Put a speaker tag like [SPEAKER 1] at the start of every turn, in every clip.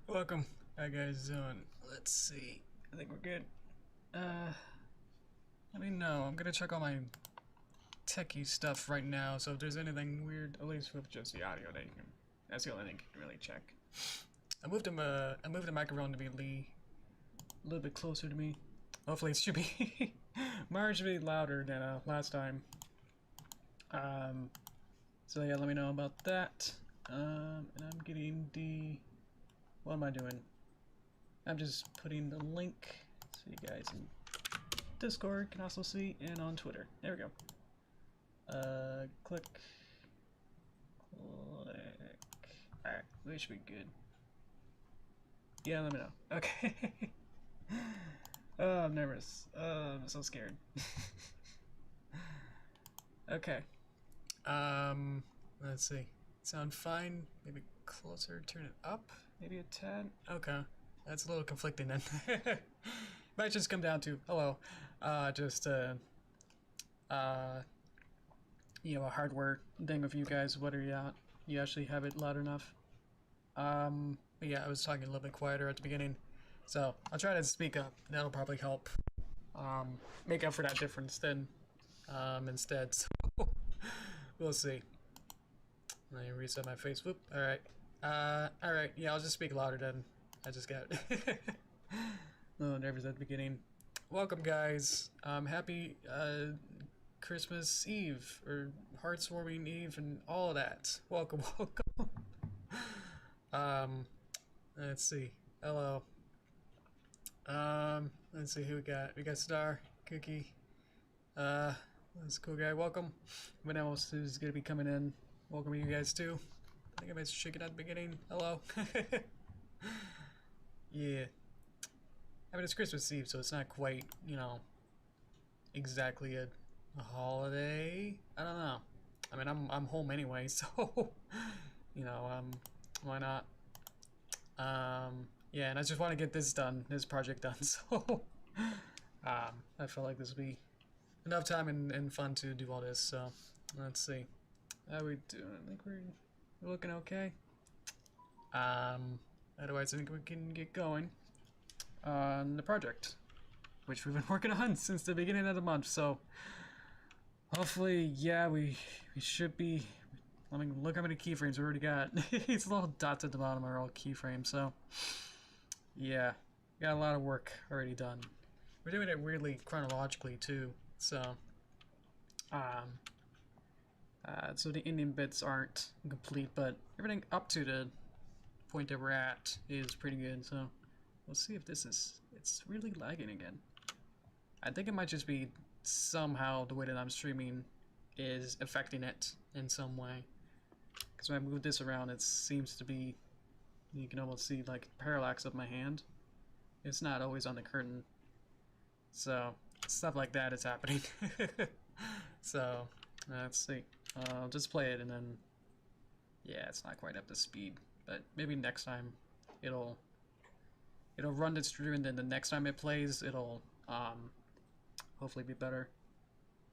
[SPEAKER 1] Welcome. How you guys doing? Let's see. I think we're good. Let me know. I'm gonna check all my techie stuff right now, so if there's anything weird, at least with just the audio, that you can, that's the only thing you can really check. I moved the microphone to be a little bit closer to me. Hopefully it should be marginally louder than last time. So yeah, let me know about that. And I'm getting what am I doing? I'm just putting the link so you guys in Discord can also see, and on Twitter. There we go. Click. Alright, we should be good. Yeah, let me know. Okay. Oh, I'm nervous. I'm so scared. Okay. Let's see. Sound fine? Maybe closer, turn it up? Maybe a tad? Okay. That's a little conflicting then. Might just come down to, hello, you know, a hardware thing with you guys, whether you actually have it loud enough. But yeah, I was talking a little bit quieter at the beginning, so I'll try to speak up. That'll probably help, make up for that difference then, instead, so we'll see. Let me reset my face. Whoop. Alright. Alright. Yeah, I'll just speak louder then. I just got oh, nervous at the beginning. Welcome, guys. Happy Christmas Eve, or Heartswarming Eve, and all of that. Welcome, welcome. Let's see. Hello. Let's see who we got. We got Star, Cookie. That's a cool guy. Welcome. Everyone else who's gonna be coming in. Welcome you guys too. I think I might shake it at the beginning. Hello. Yeah. I mean, it's Christmas Eve, so it's not quite, you know, exactly a holiday. I don't know. I mean, I'm home anyway, so you know, why not? Yeah, and I just want to get this done, this project done. So I feel like this will be enough time and fun to do all this. So let's see. How we doing? I think we're looking okay. Otherwise, I think we can get going on the project, which we've been working on since the beginning of the month. So hopefully, yeah, we should be. I mean, look how many keyframes we already got. These little dots at the bottom are all keyframes. So yeah, got a lot of work already done. We're doing it weirdly chronologically too. So so the ending bits aren't complete, but everything up to the point that we're at is pretty good. So we'll see if it's really lagging again. I think it might just be somehow the way that I'm streaming is affecting it in some way. Because when I move this around, it seems to be, you can almost see like parallax of my hand. It's not always on the curtain. So stuff like that is happening. So let's see. I'll just play it and then, yeah, it's not quite up to speed, but maybe next time it'll run this through, and then the next time it plays, it'll hopefully be better.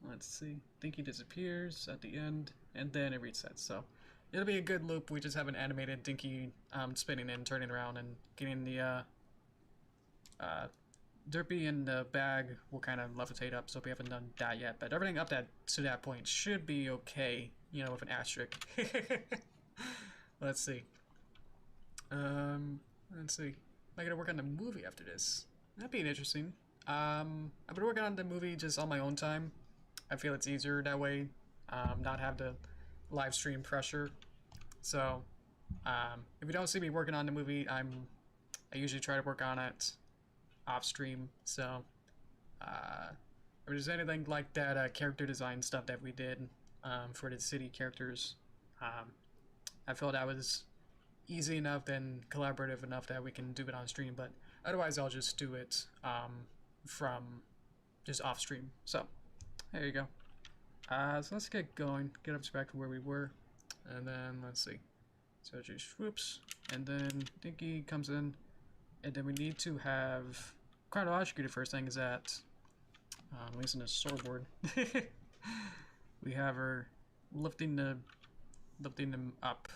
[SPEAKER 1] Let's see. Dinky disappears at the end, and then it resets. So it'll be a good loop. We just have an animated Dinky spinning and turning around and getting the Derpy in the bag will kind of levitate up, so we haven't done that yet. But everything up to that point should be okay, you know, with an asterisk. Let's see. Let's see. Am I gonna work on the movie after this? That'd be interesting. I've been working on the movie just on my own time. I feel it's easier that way, not have the live stream pressure. So, if you don't see me working on the movie, I usually try to work on it off stream. So, if there's anything like that character design stuff that we did for the city characters, I felt that was easy enough and collaborative enough that we can do it on stream. But otherwise, I'll just do it from just off stream. So there you go. So let's get going. Get up to back to where we were, and then let's see. So just swoops, and then Dinky comes in, and then we need to have chronologically. The first thing is that at least in the storyboard, we have her lifting them up,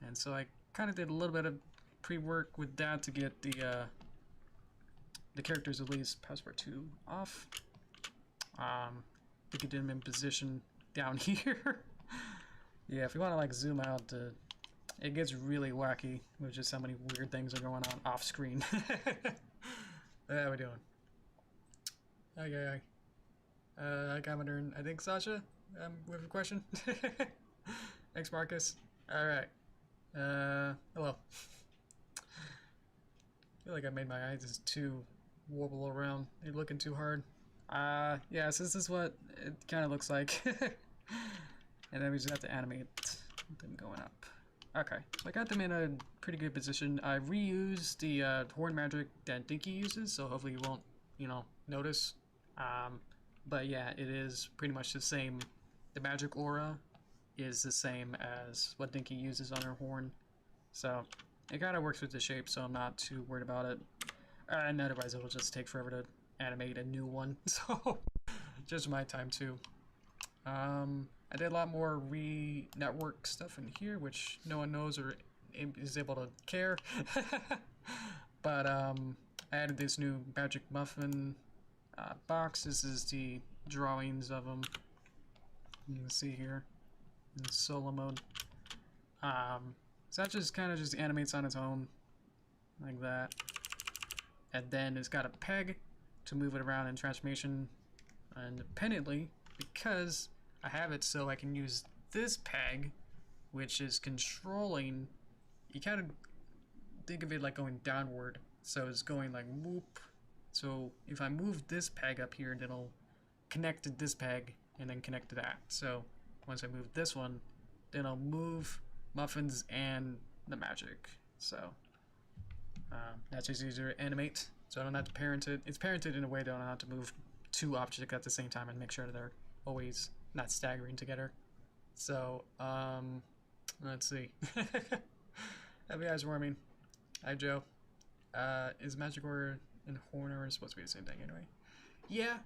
[SPEAKER 1] and so I kind of did a little bit of pre-work with that to get the characters at least passport 2 off. We could get them in position down here. Yeah, if you want to like zoom out, it gets really wacky with just how many weird things are going on off screen. How we doing? Okay. Hi, Commodore. I think Sasha. We have a question. Thanks, Marcus. All right. Hello. I feel like I made my eyes just too wobble around. They're looking too hard. Yeah, so this is what it kind of looks like. And then we just have to animate them going up. Okay, so I got them in a pretty good position. I reused the horn magic that Dinky uses, so hopefully you won't, you know, notice. But yeah, it is pretty much the same. The magic aura is the same as what Dinky uses on her horn. So it kind of works with the shape, so I'm not too worried about it. And otherwise it'll just take forever to animate a new one. So just my time too. I did a lot more re-network stuff in here, which no one knows or is able to care. But I added this new magic muffin box. This is the drawings of them. You can see here in solo mode. So that just kind of just animates on its own, like that. And then it's got a peg to move it around in transformation independently, because I have it so I can use this peg, which is controlling. You kind of think of it like going downward, so it's going like whoop. So if I move this peg up here, then it'll connect to this peg and then connect to that. So once I move this one, then I'll move muffins and the magic. So that's just easier to animate, so I don't have to parent it. It's parented in a way that I don't have to move two objects at the same time and make sure that they're always not staggering together. So let's see. Happy eyes warming. Hi Joe. Is magic aura and horn aura supposed to be the same thing anyway? Yeah.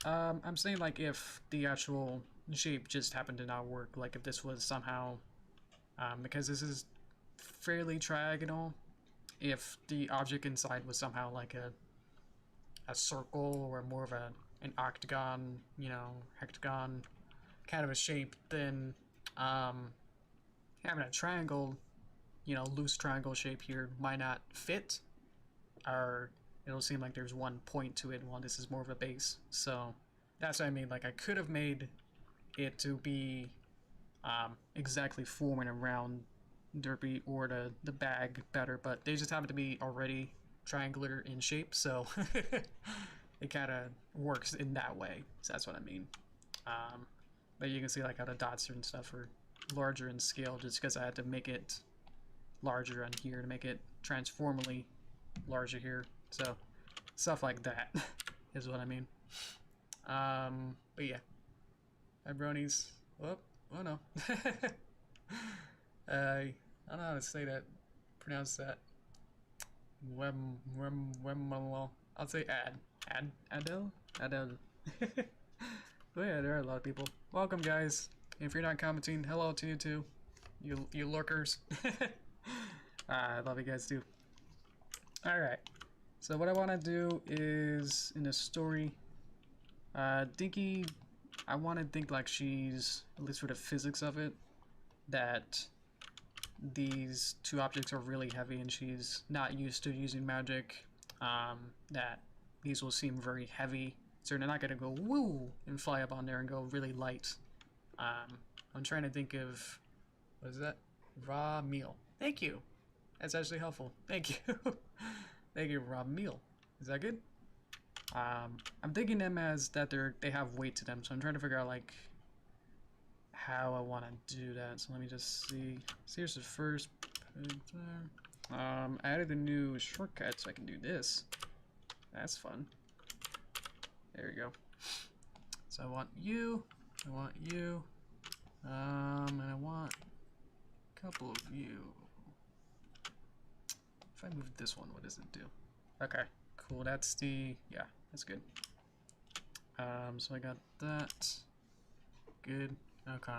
[SPEAKER 1] I'm saying like if the actual shape just happened to not work, like if this was somehow because this is fairly triagonal, if the object inside was somehow like a circle or more of an octagon, you know, hexagon kind of a shape, then having a triangle, you know, loose triangle shape here might not fit, or it'll seem like there's one point to it while this is more of a base. So that's what I mean. Like I could have made it to be exactly forming around Derpy or the bag better, but they just happen to be already triangular in shape, so it kind of works in that way. So that's what I mean. But you can see like how the dots and stuff are larger in scale just because I had to make it larger on here to make it transformally larger here. So stuff like that is what I mean. But yeah. Hi bronies. Oh no. I don't know how to say that. Pronounce that. I'll say Adele? Adele. But yeah, there are a lot of people. Welcome, guys. If you're not commenting, hello to you too. You lurkers. I love you guys too. Alright. So what I want to do is, in the story, Dinky, I want to think like she's, at least for the physics of it, that these two objects are really heavy and she's not used to using magic, that these will seem very heavy, so they're not going to go woo and fly up on there and go really light. I'm trying to think of, what is that? Raw meal. Thank you. That's actually helpful. Thank you. Thank you, raw meal. Is that good? I'm thinking them as that they have weight to them, so I'm trying to figure out like how I want to do that. So let me just see. So here's the first picture. I added a new shortcut so I can do this. That's fun. There we go. So I want you, and I want a couple of you. If I move this one, what does it do? Okay, cool. That's the, yeah, that's good. So I got that. Good. Okay.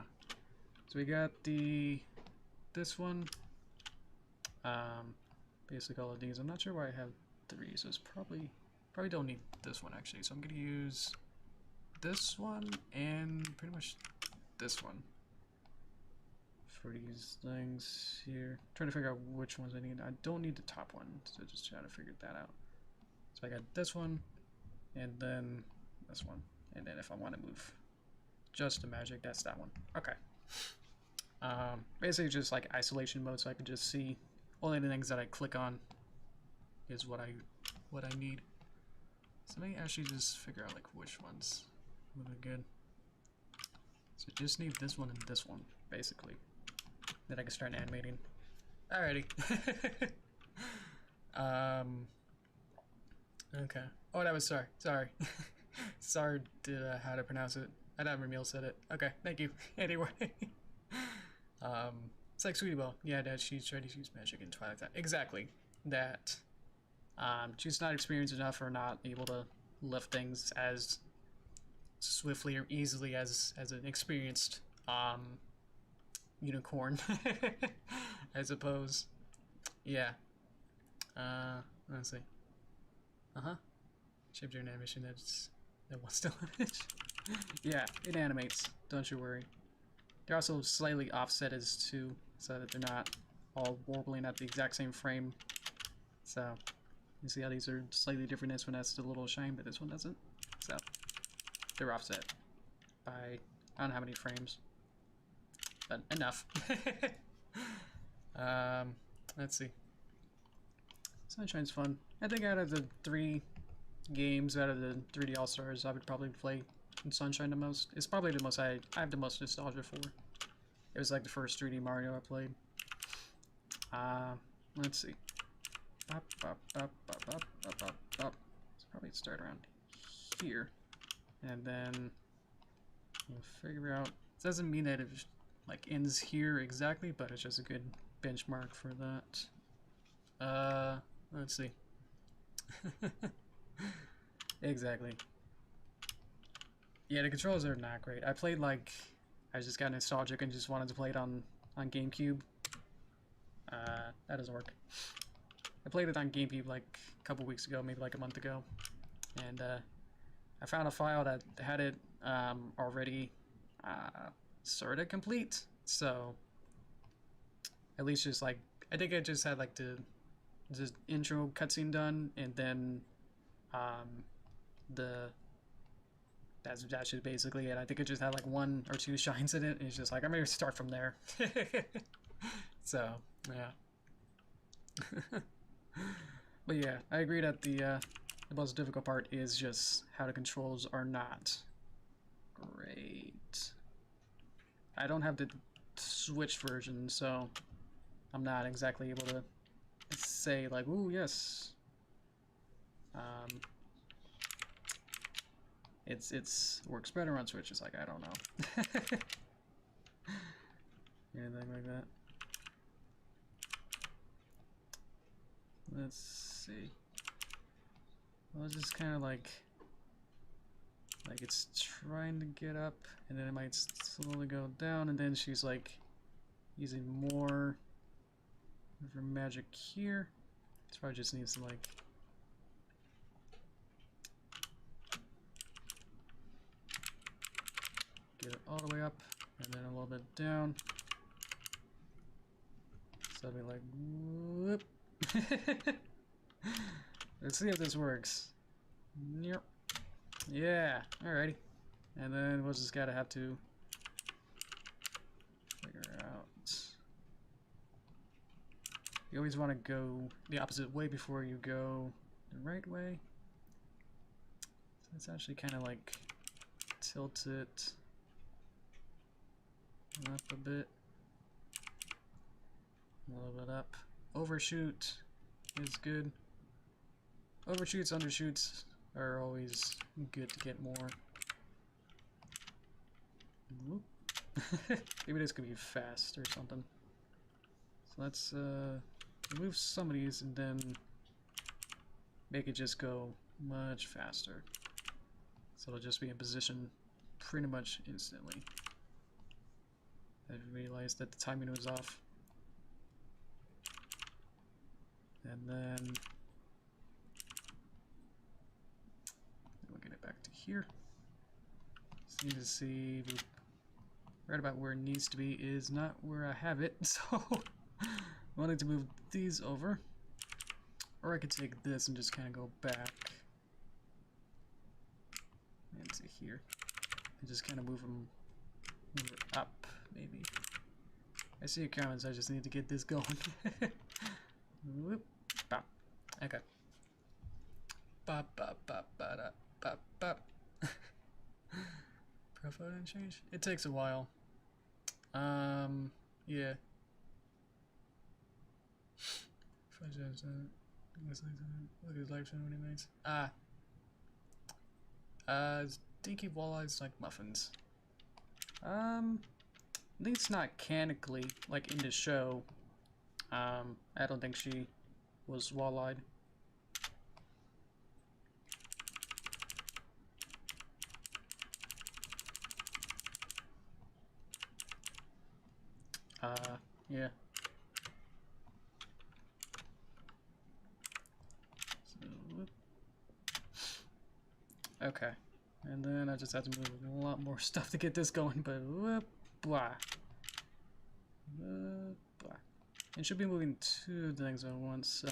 [SPEAKER 1] So we got this one. Basically all of these. I'm not sure why I have 3, so it's probably don't need this one actually. So I'm gonna use this one and pretty much this one for these things here. Trying to figure out which ones I need. I don't need the top one, so just trying to figure that out. So I got this one, and then this one, and then if I want to move just the magic, that's that one. Okay. Basically just like isolation mode, so I can just see only the things that I click on is what I need. So let me actually just figure out like which ones would be good. So just need this one and this one, basically. Then I can start animating. Alrighty. Okay. Oh, that was sorry. Sorry to how to pronounce it. I thought Ramil said it. Okay, thank you. Anyway. It's like Sweetie Belle. Yeah, Dad, she's tried to use magic in Twilight Time. Exactly. That. She's not experienced enough or not able to lift things as swiftly or easily as an experienced unicorn, I suppose. Yeah. Let's see. Shape your animation that wants to image. Yeah, it animates. Don't you worry. They're also slightly offset as too, so that they're not all warbling at the exact same frame. So you see how these are slightly different. This one has a little shine, but this one doesn't. So they're offset by I don't know how many frames, but enough. Let's see. Sunshine's fun. I think out of the 3 games out of the 3D All-Stars, I would probably play Sunshine the most. It's probably the most I have the most nostalgia for. It was like the first 3D Mario I played. Let's see. Let's probably start around here, and then we'll figure out. It doesn't mean that it like ends here exactly, but it's just a good benchmark for that. Let's see. Exactly. Yeah, the controls are not great. I played like I just got nostalgic and just wanted to play it on GameCube. That doesn't work. I played it on GameCube like a couple weeks ago, maybe like a month ago, and I found a file that had it already sorta complete. So at least just like I think I just had like the intro cutscene done, and then that's just basically it. I think it just had like 1 or 2 shines in it, and it's just like I'm gonna start from there. So yeah. But yeah, I agree that the most difficult part is just how the controls are not great. I don't have the Switch version, so I'm not exactly able to say like, ooh, yes. It's works better on Switch. It's like I don't know. Anything like that. Let's see. Well, it's just kind of like it's trying to get up, and then it might slowly go down, and then she's like using more of her magic here. This probably just needs to like get it all the way up, and then a little bit down. So I'll be like, whoop. Let's see if this works. Yep. Yeah, alrighty. And then we'll just gotta have to figure out. You always want to go the opposite way before you go the right way. So it's actually kind of like tilt it up a bit, a little bit up. Overshoot is good. Overshoots, undershoots are always good to get more. Maybe this could be fast or something. So let's remove some of these and then make it just go much faster. So it'll just be in position pretty much instantly. I realized that the timing was off. And then we'll get it back to here. Just need to see right about where it needs to be is not where I have it, so I wanted to move these over. Or I could take this and just kind of go back into here and just kind of move it up, maybe. I see your comments, I just need to get this going. Whoop, bop. Okay. Bop, bop, bop, bop, bop, bop. Profile didn't change? It takes a while. Yeah. Look at his live stream when he makes. Dinky walleyes like muffins. At least not canonically, like in the show. I don't think she was walleyed. Yeah. So, okay. And then I just have to move a lot more stuff to get this going, but whoop, blah. Blah. It should be moving 2 things at once, so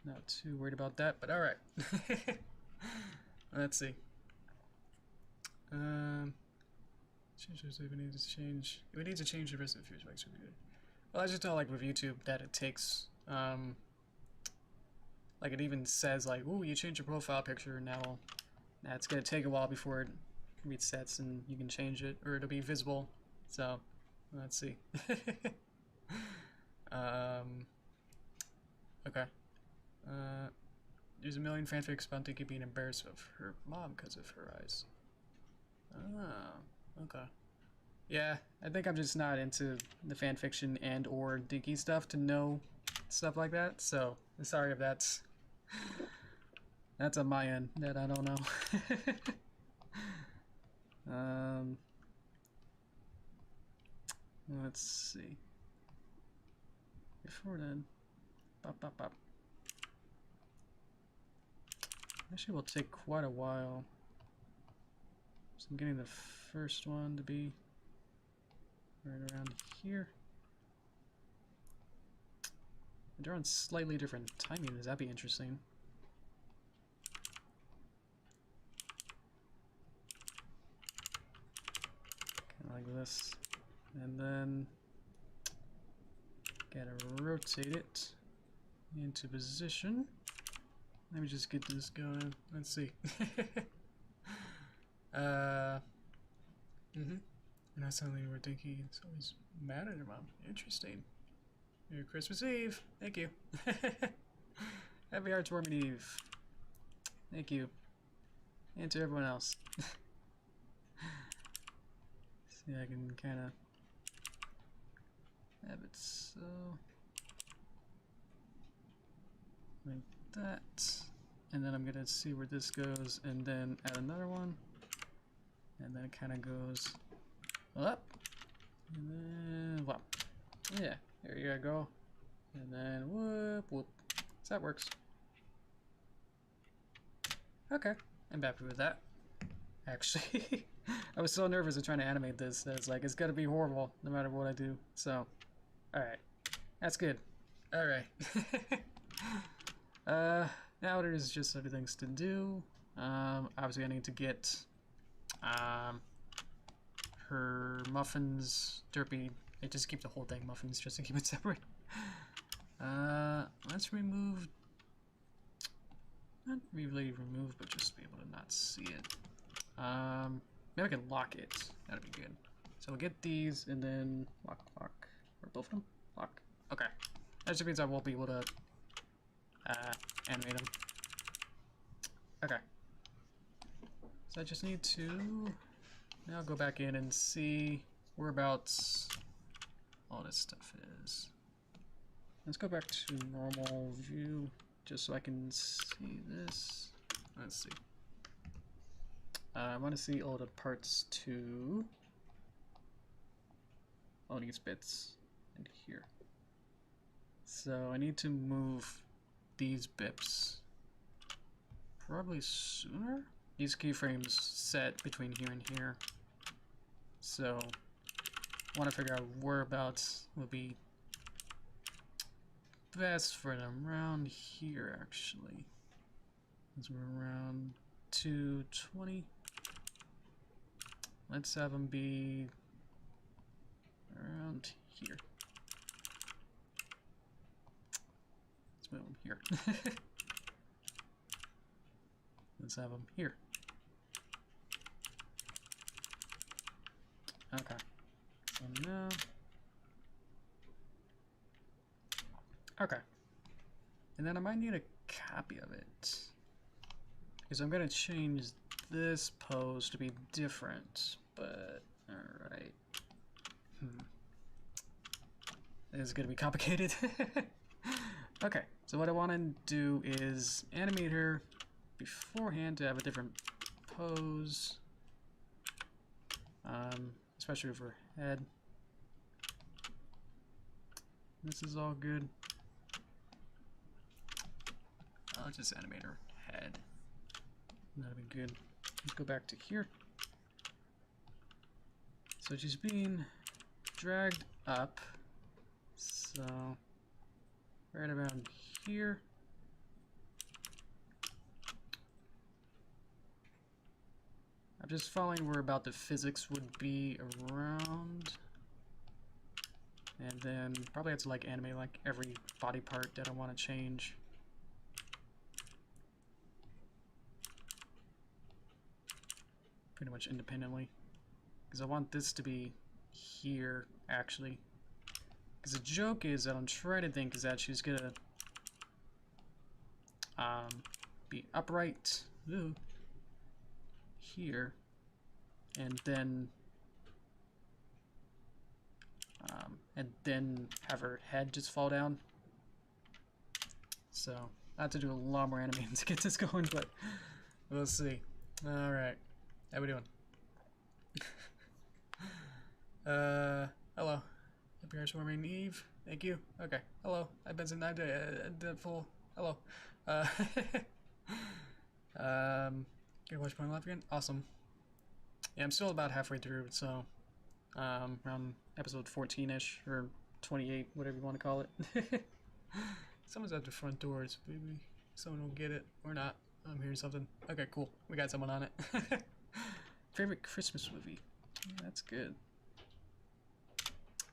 [SPEAKER 1] not too worried about that, but alright. Let's see. Change if we need to change. We need to change the rest of the future. Well, I just know, like with YouTube, that it takes like it even says like, "Ooh, you changed your profile picture now." That's gonna take a while before it resets and you can change it, or it'll be visible. So, let's see. Okay. There's a million fanfics about Dinky being embarrassed of her mom because of her eyes. Oh, okay. Yeah, I think I'm just not into the fanfiction and or Dinky stuff to know stuff like that, so I'm sorry if that's on my end that I don't know. Let's see. Before then, bop, bop, bop. Actually, will take quite a while. So I'm getting the first one to be right around here. They're on slightly different timings. That'd be interesting. Kind of like this. And then gotta rotate it into position. Let me just get this going. Let's see. Not something where Dinky is always mad at her mom. Interesting. Merry Christmas Eve. Thank you. Happy Heartwarming Eve. Thank you. And to everyone else. See, I can kind of have it so like that. And then I'm gonna see where this goes and then add another one. And then it kind of goes up. And then whoop. Yeah, there you go. And then whoop whoop. So that works. Okay, I'm happy with that. Actually, I was so nervous of trying to animate this that it's like it's gonna be horrible no matter what I do. So, alright. That's good. Alright. Now there's just other things to do. Obviously I need to get her muffins, Derpy. I just keep the whole thing muffins just to keep it separate. Let's remove, not really remove, but just be able to not see it. Maybe I can lock it. That'd be good. So we'll get these and then lock, or both of them? Lock. Okay. That just means I won't be able to animate them. Okay. So I just need to now go back in and see whereabouts all this stuff is. Let's go back to normal view just so I can see this. Let's see. I want to see all the parts to all these bits in here. So I need to move these bips probably sooner. These keyframes set between here and here. So I want to figure out whereabouts would be best for them. Around here, actually. Because we're around 220. Let's have them be around here. Let's move them here. Let's have them here. Okay. So now. Okay. And then I might need a copy of it. Because I'm going to change this pose to be different. But, alright. This is going to be complicated. Okay, so what I want to do is animate her beforehand to have a different pose. Especially with her head. This is all good. I'll just animate her head. That'll be good. Let's go back to here. So she's being dragged up. So right around here. I'm just following where about the physics would be around. And then probably have to like animate like every body part that I want to change. Pretty much independently. Because I want this to be here, actually. Because the joke is that I'm trying to think is that she's gonna be upright here, and then have her head just fall down. So I have to do a lot more animating to get this going, but we'll see. All right, how we doing? Hello. Happy Housewarming Eve. Thank you. Okay. Hello. I've been tonight. Full. Hello. Gonna watch Point Life again. Awesome. Yeah, I'm still about halfway through, so around episode 14-ish or 28, whatever you want to call it. Someone's at the front doors. Maybe someone will get it or not. I'm hearing something. Okay, cool. We got someone on it. Favorite Christmas movie? Yeah, that's good.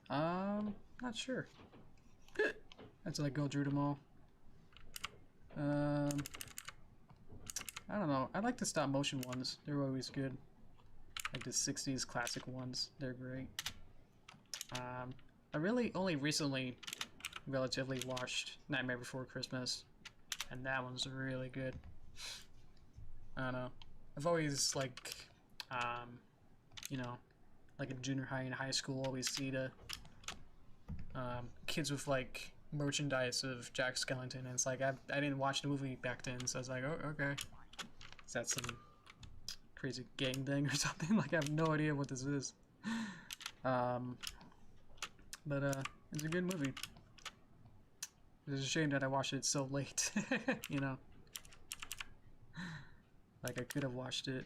[SPEAKER 1] Not sure. That's like go through them all. I don't know. I like the stop motion ones. They're always good. Like the 60s classic ones. They're great. I really only recently relatively watched Nightmare Before Christmas, and that one's really good. I don't know. I've always like, you know, like in junior high and high school, always see the kids with like merchandise of Jack Skellington, and it's like I didn't watch the movie back then, so I was like, oh, okay, is that some crazy gang thing or something? Like I have no idea what this is. But it's a good movie. It's a shame that I watched it so late. You know, like I could have watched it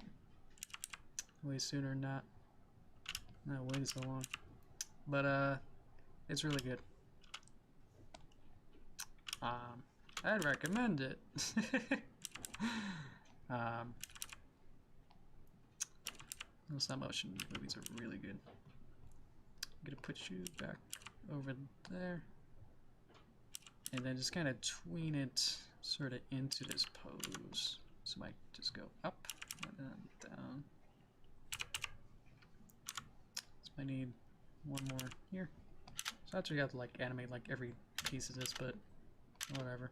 [SPEAKER 1] way sooner than that. Not waited so long. But it's really good. I'd recommend it. Those stop motion movies are really good. I'm gonna put you back over there, and then just kind of tween it sort of into this pose. So I might just go up and then down. So I need one more here. So actually, I have to like animate like every piece of this, but whatever.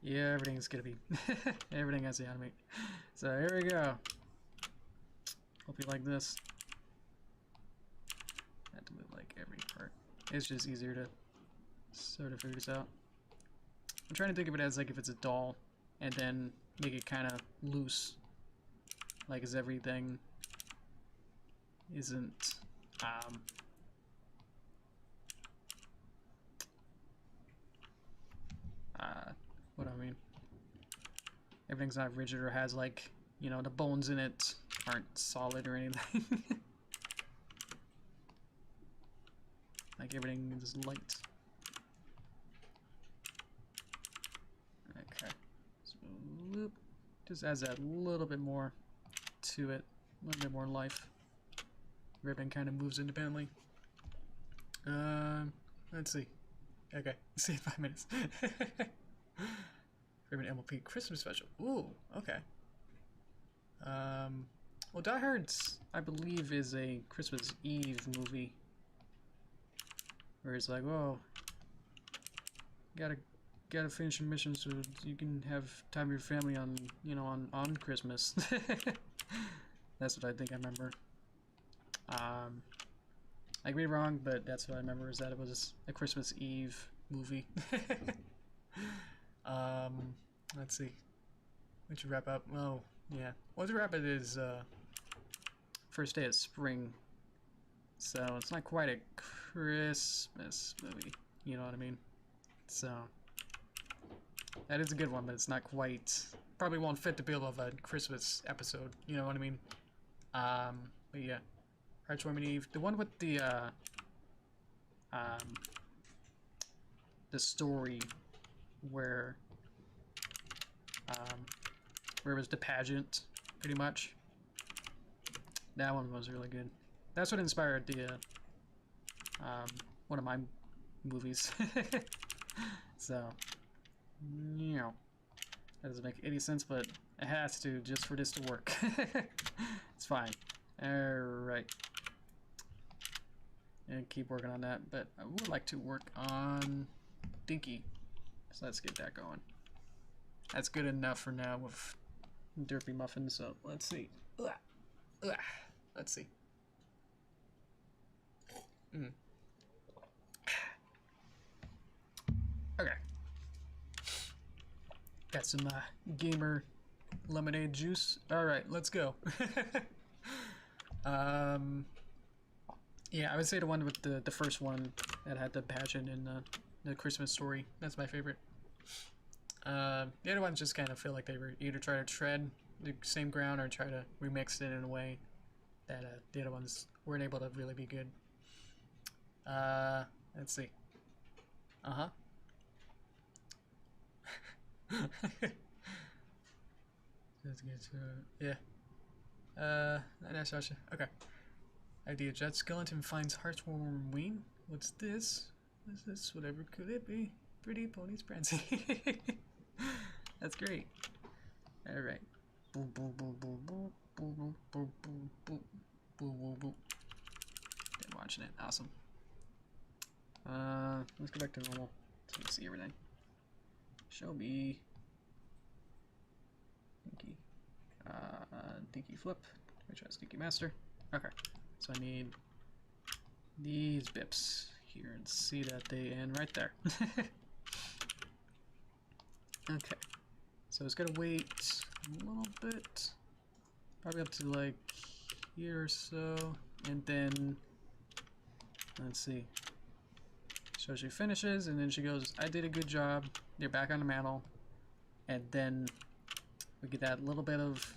[SPEAKER 1] Yeah, everything's gonna be everything has to animate. So here we go. Hope you like this. I have to move like every part. It's just easier to sort of figure this out. I'm trying to think of it as like if it's a doll, and then make it kind of loose, like as everything isn't everything's not rigid or has like, you know, the bones in it aren't solid or anything. Like everything is light. Okay. So whoop, just adds that little bit more to it. A little bit more life. Ribbon kind of moves independently. Let's see. Okay, see in 5 minutes. Ribbon MLP Christmas special. Ooh, okay. Well, Die Hard, I believe, is a Christmas Eve movie. Where it's like, whoa, gotta finish your mission so you can have time with your family on, you know, on Christmas. That's what I think I remember. I could be wrong, but that's what I remember, is that it was a Christmas Eve movie. Let's see. We should wrap up. Oh, yeah. Well, to wrap it is first day of spring. So it's not quite a Christmas movie. You know what I mean? So that is a good one, but it's not quite. Probably won't fit the bill of a Christmas episode. You know what I mean? But yeah. Heartwarming Eve. The one with the story where it was the pageant, pretty much. That one was really good. That's what inspired the one of my movies. So, you know, that doesn't make any sense, but it has to just for this to work. It's fine. Alright. And keep working on that, but I would like to work on Dinky. So let's get that going. That's good enough for now with Derpy Muffin, so let's see. Let's see. Okay. Got some gamer lemonade juice. Alright, let's go. Yeah, I would say the one with the first one that had the pageant and the Christmas story. That's my favorite. The other ones just kind of feel like they were either trying to tread the same ground or try to remix it in a way that the other ones weren't able to really be good. Let's see. Let's get to yeah. Nice, Sasha. Okay. Idea: Jet Skeleton finds heartwarming wing. What's this? What's this? Whatever could it be? Pretty ponies prancing. That's great. All right. Boom, boom, boom, boom, boom, boom, boom, boom, boom, boom, boom, boom. Been watching it. Awesome. Let's go back to normal so we can see everything. Show me. Dinky. Dinky flip. Which has Dinky master. Okay. So I need these bips here and see that they end right there. Okay. So it's gonna wait a little bit. Probably up to like here or so. And then let's see. So she finishes and then she goes, I did a good job. They're back on the mantle. And then we get that little bit of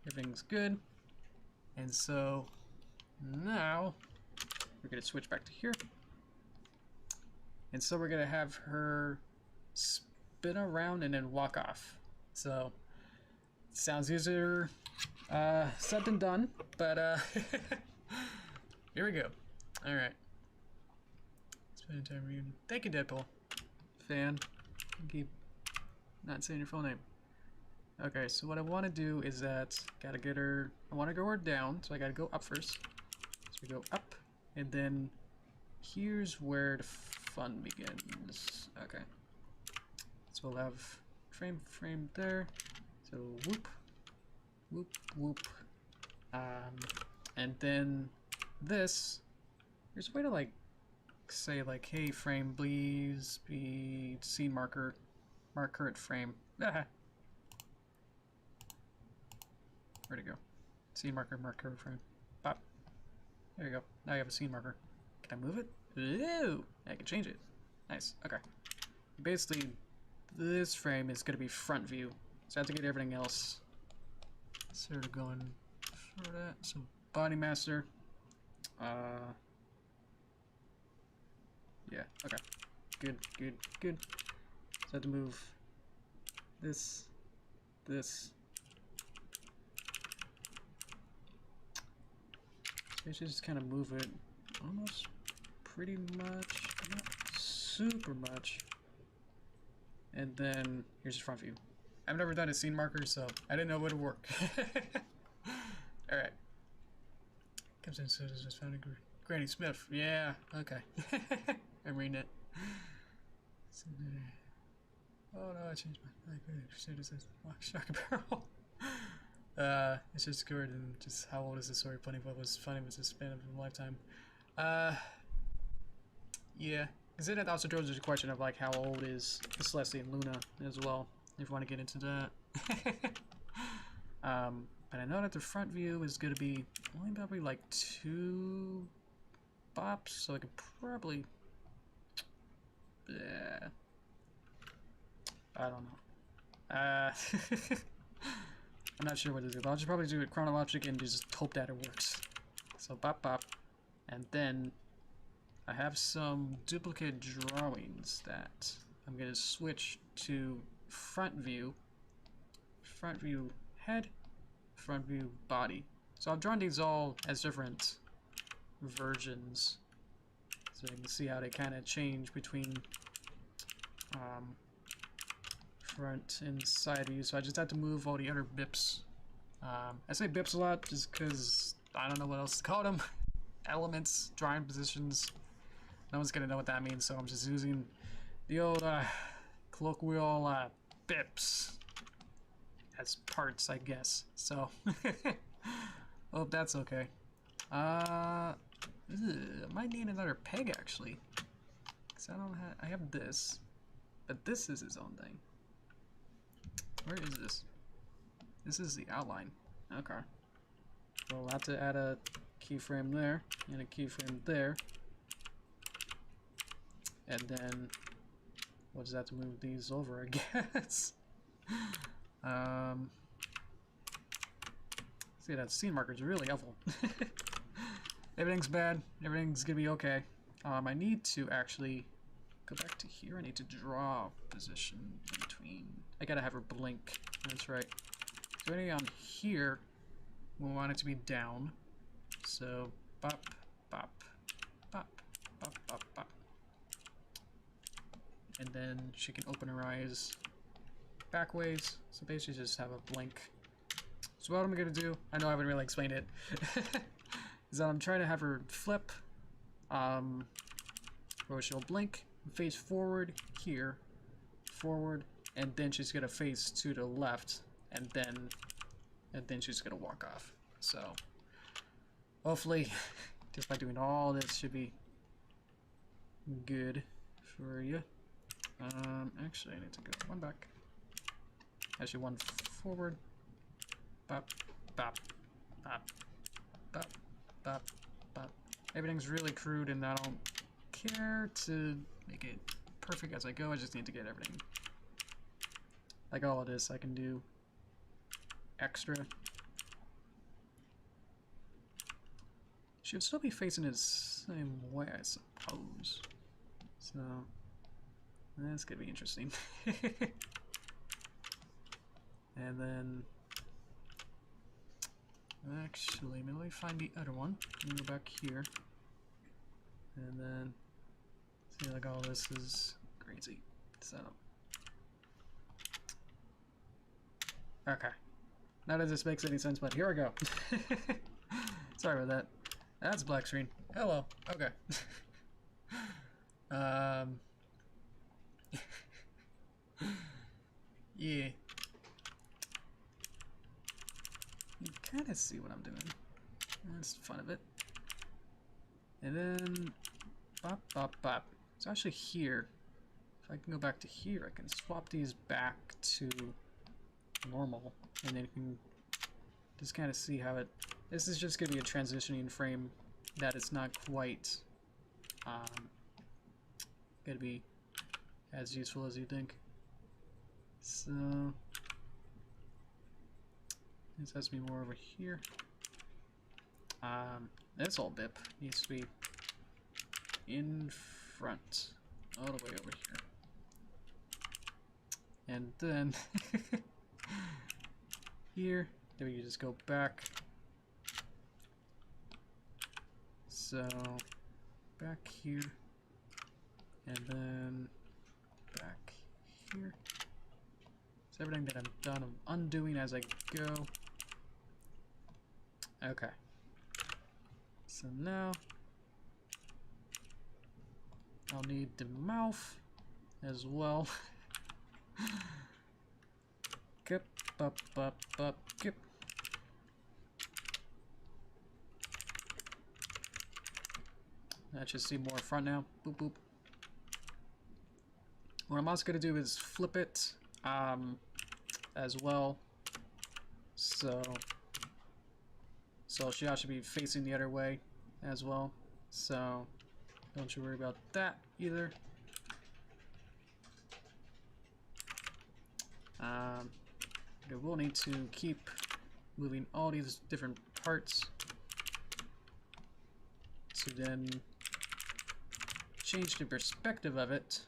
[SPEAKER 1] everything's good. And so now we're gonna switch back to here. And so we're gonna have her spin around and then walk off. So sounds easier said than done, but here we go. All right. Spend time reading. Thank you, Deadpool. Fan. Keep not saying your full name. Okay, so what I want to do is that gotta get her. I want to go her down, so I gotta go up first. So we go up, and then here's where the fun begins. Okay. So we'll have frame there. So whoop, whoop, whoop. And then this. There's a way to like say like, hey, frame, please be scene marker, mark current frame. Where'd it go? Scene marker, mark current frame. Pop. There you go. Now you have a scene marker. Can I move it? Ooh! I can change it. Nice. Okay. Basically, this frame is going to be front view. So I have to get everything else sort of going for that. So body master. Yeah, okay. Good, good, good. So I have to move this. So I should just kind of move it almost pretty much, not super much. And then here's the front view. I've never done a scene marker, so I didn't know it would work. Alright. Comes in, so just found Granny Smith. Yeah, okay. I'm reading it. Oh no, I changed my shit. It says Shark Barrel. It's just good and just how old is the story? Funny, what was funny was the span of a lifetime. Yeah. Because then it also throws the question of like how old is Celeste and Luna as well, if you want to get into that. But I know that the front view is going to be only probably like 2 bops, so I could probably... Yeah. I don't know. I'm not sure what to do, but I'll just probably do it chronologic and just hope that it works. So bop bop. And then I have some duplicate drawings that I'm going to switch to front view head, front view body. So I've drawn these all as different versions, so you can see how they kind of change between front and side view. So I just have to move all the other bips. I say bips a lot just because I don't know what else to call them. Elements, drawing positions. No one's gonna know what that means, so I'm just using the old colloquial bips as parts, I guess. So hope that's okay. I might need another peg actually, because I have this, but this is its own thing. Where is this? This is the outline. Okay. So we'll have to add a keyframe there and a keyframe there. And then we'll just have to move these over, I guess. See, that scene marker is really helpful. Everything's bad. Everything's gonna be okay. I need to actually go back to here. I need to draw position in between. I gotta have her blink. That's right. So anything on here, we want it to be down. So bop, bop, bop, bop, bop, bop. And then she can open her eyes back ways. So basically just have a blink. So what I'm gonna do, I know I haven't really explained it, is that I'm trying to have her flip, where she'll blink, face forward here, forward, and then she's gonna face to the left, and then she's gonna walk off. So hopefully, just by doing all this should be good for you. Actually I need to go one back. Actually one forward. Bop, bop, bop, bop, bop, bop. Everything's really crude and I don't care to make it perfect as I go. I just need to get everything. Like all of this I can do extra. Should still be facing it the same way, I suppose. So that's gonna be interesting. And then actually, let me find the other one. Let me go back here. And then see, like all this is crazy. So okay. Not that this makes any sense, but here I go. Sorry about that. That's black screen. Hello. Okay. Yeah. You kind of see what I'm doing. That's the fun of it. And then bop, bop, bop. So actually here, if I can go back to here, I can swap these back to normal, and then you can just kind of see how it... This is just going to be a transitioning frame that is not quite going to be as useful as you think. So This has to be more over here. This whole bip needs to be in front, all the way over here. And then here, then we just go back. So back here, and then back here. So everything that I've done, I'm undoing as I go. Okay. So now I'll need the mouth as well. Kip, up, kip. That should see more front now. Boop, boop. What I'm also going to do is flip it as well. So she should be facing the other way as well. So don't you worry about that either. We'll need to keep moving all these different parts to then change the perspective of it.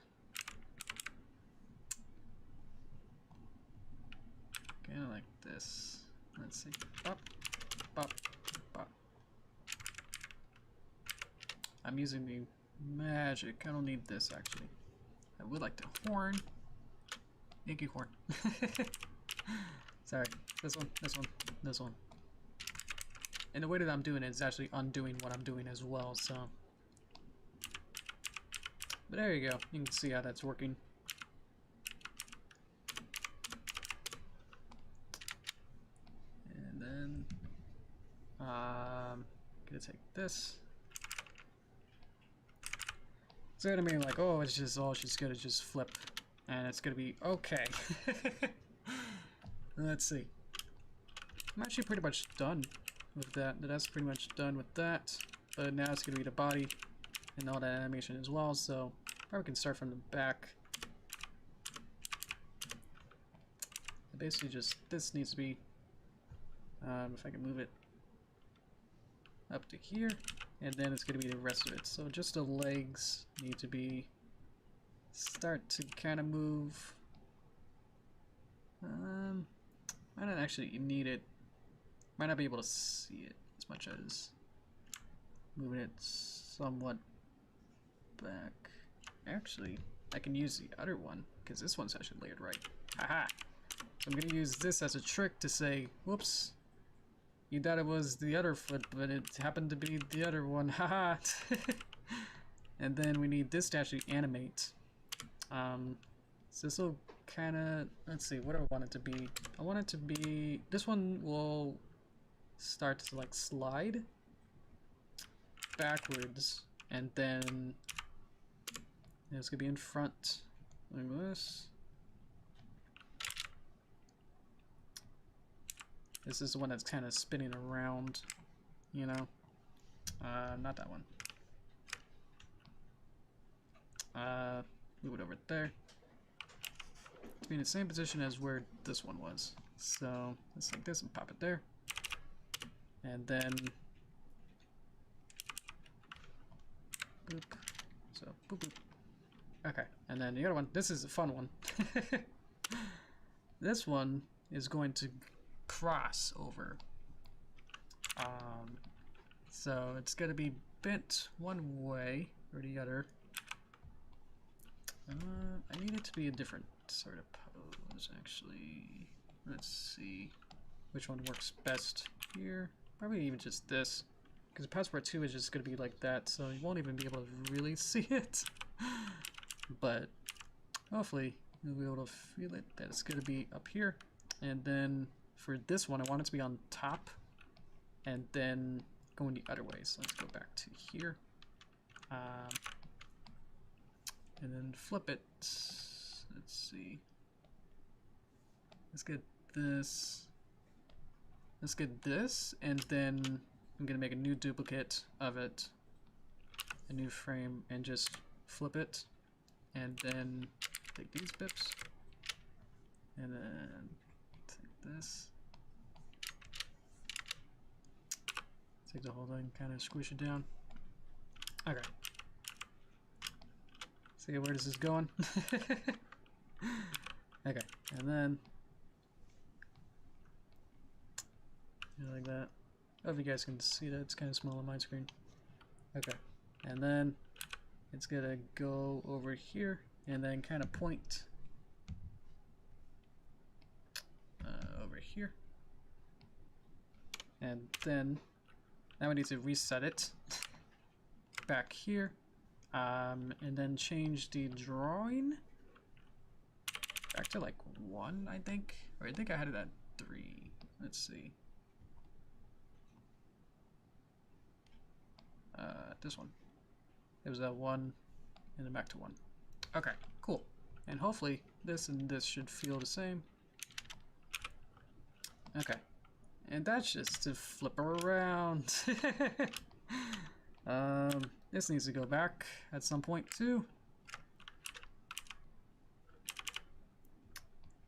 [SPEAKER 1] Kind of like this. Let's see. Bop, bop, bop. I'm using the magic. I don't need this actually. I would like the horn. Yankee horn. Sorry. This one, this one, this one. And the way that I'm doing it is actually undoing what I'm doing as well, so. But there you go. You can see how that's working. And then, gonna take this. So gonna be like, oh, it's just all she's gonna just flip, and it's gonna be okay. Let's see. I'm actually pretty much done with that. That's pretty much done with that. But now it's gonna be the body and all that animation as well. So probably can start from the back. Basically, just this needs to be. If I can move it up to here, and then it's gonna be the rest of it. So just the legs need to be start to kind of move. I don't actually need it. Might not be able to see it as much as moving it somewhat back. Actually, I can use the other one because this one's actually layered right. Haha! So I'm gonna use this as a trick to say, whoops, you thought it was the other foot, but it happened to be the other one. Haha! And then we need this to actually animate. So this will kind of, let's see, what do I want it to be? I want it to be, this one will start to like slide backwards, and then it's gonna be in front like this. This is the one that's kind of spinning around, you know. Not that one. Move it over there. To be in the same position as where this one was. So let's like this and pop it there. And then boop. So boop boop. Okay, and then the other one, this is a fun one. This one is going to cross over. So it's gonna be bent one way or the other. I need it to be a different sort of pose, actually. Let's see which one works best here. Probably even just this, because Passport 2 is just going to be like that, so you won't even be able to really see it. But hopefully you'll be able to feel it, that it's going to be up here. And then for this one, I want it to be on top, and then going the other way. So let's go back to here. And then flip it. Let's see. Let's get this. Let's get this, and then I'm gonna make a new duplicate of it, a new frame, and just flip it, and then take these bips, and then take this, Take the whole thing, kind of squish it down. Okay. See, where this is going? Okay, and then like that. I hope you guys can see that. It's kind of small on my screen. Okay, and then it's gonna go over here and then kind of point over here, and then now we need to reset it back here, and then change the drawing back to like 1, I think, or I think I had it at 3. Let's see. This one. It was at 1 and then back to 1. Okay, cool. And hopefully this and this should feel the same. Okay. And that's just to flip her around. This needs to go back at some point too.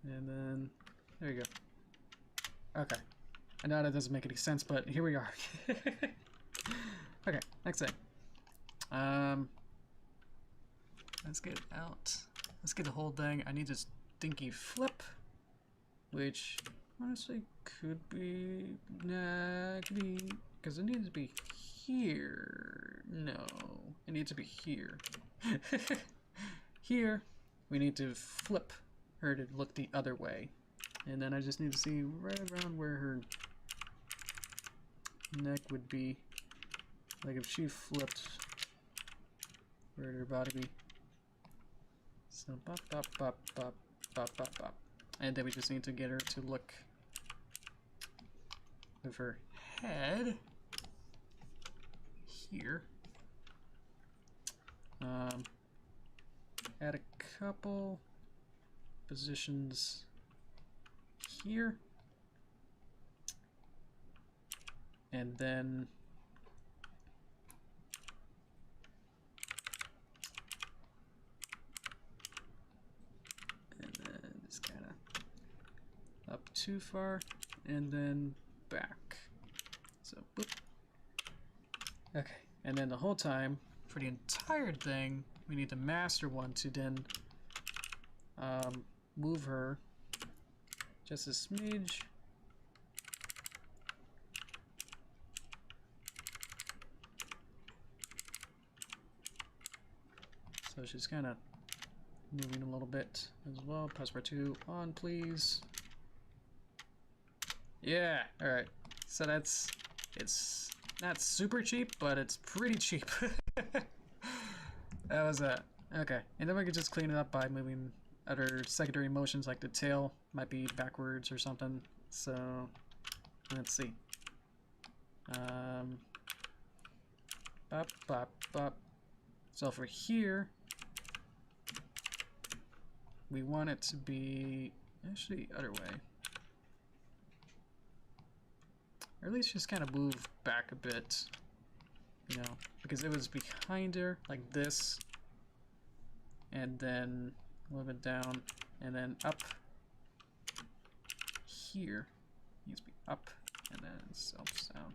[SPEAKER 1] And then, there you go. Okay. I know that doesn't make any sense, but here we are. Okay, next thing. Let's get it out. Let's get the whole thing. I need this dinky flip, which honestly could be, nah, it could be, because it needs to be here. No, it needs to be here. Here, we need to flip her to look the other way. And then I just need to see right around where her neck would be. Like if she flipped, where would her body be? So bop, bop, bop, bop, bop, bop, bop. And then we just need to get her to look with her head here. Add a couple positions here. And then just kind of up too far and then back. So boop. Okay, and then the whole time for the entire thing we need the master one to then move her just a smidge. So she's kind of moving a little bit as well. Press bar 2 on, please. Yeah, alright. So that's, it's not super cheap, but it's pretty cheap. That was that. Okay, and then we could just clean it up by moving other secondary motions, like the tail might be backwards or something. So, let's see. Bop, bop, bop. So for here, we want it to be actually other way. Or at least just kind of move back a bit, you know, because it was behind her like this, and then a little bit down, and then up here. Needs to be up, and then self-sound.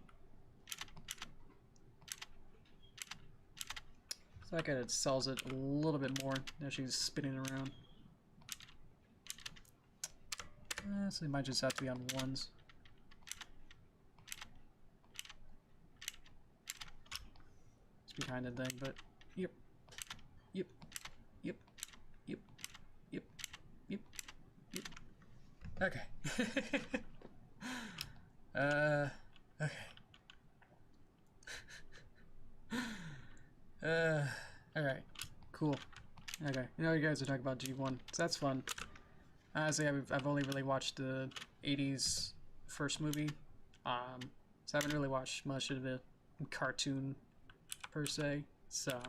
[SPEAKER 1] So that kind of sells it a little bit more now she's spinning around. So it might just have to be on ones. It's behind the thing, but yep, yep, yep, yep, yep, yep, yep. Okay. Okay. Alright, cool. Okay, you know you guys are talking about G1, so that's fun. Honestly, I've only really watched the 80s first movie, so I haven't really watched much of the cartoon per se, so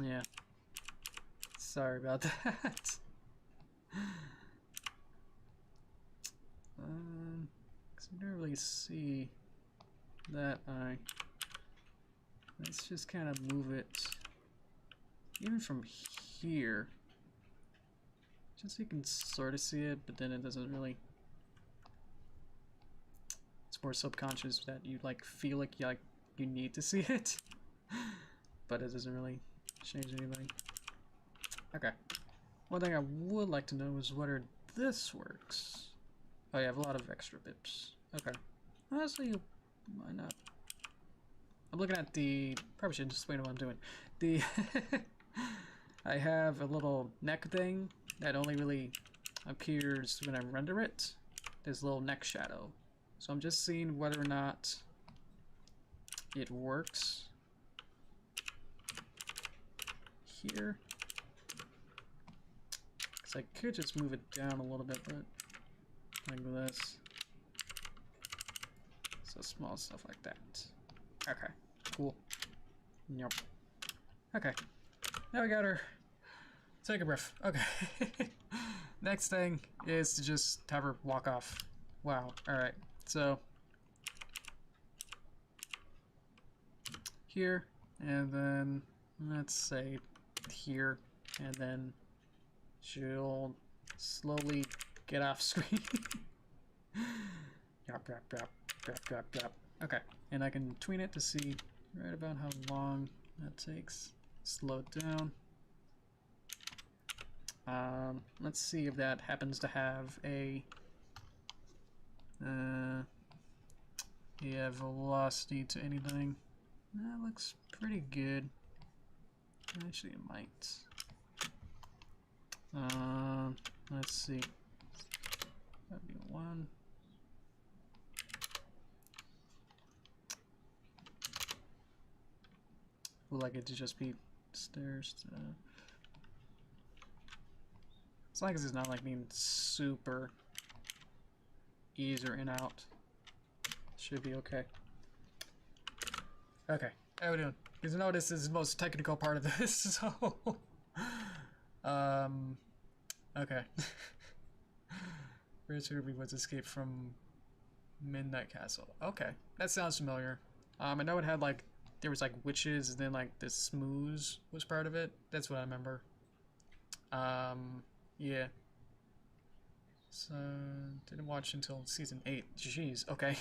[SPEAKER 1] yeah. Sorry about that. Cause I don't really see that eye. Let's just kind of move it, even from here, just so you can sort of see it, but then it doesn't really. It's more subconscious that you like feel like you need to see it, but it doesn't really change anything. Okay. One thing I would like to know is whether this works. Oh, yeah, I have a lot of extra bips. Okay. Honestly, why not? I'm looking at the... Probably should explain what I'm doing. The... I have a little neck thing that only really appears when I render it. This little neck shadow. So I'm just seeing whether or not it works here. Because I could just move it down a little bit, but like this. So small stuff like that. Okay, cool. Yep. Okay, now we got her. Take a breath. Okay. Next thing is to just have her walk off. Wow. Alright, so here, and then let's say here, and then she'll slowly get off screen. Drop, drop, drop, drop, drop, drop. Okay, and I can tween it to see right about how long that takes. Slow it down. Let's see if that happens to have a velocity to anything. That looks pretty good. Actually, it might. Let's see. That'd be 1. Would like it to just be stairs. As long as it's not like being super ease or in out, should be okay. Okay, how we doing? Because I know this is the most technical part of this, so okay. Richard was escaped from Midnight Castle. Okay, that sounds familiar. I know it had like there was like witches, and then like the smooth was part of it. That's what I remember. Yeah. So didn't watch until season 8. Jeez. Okay.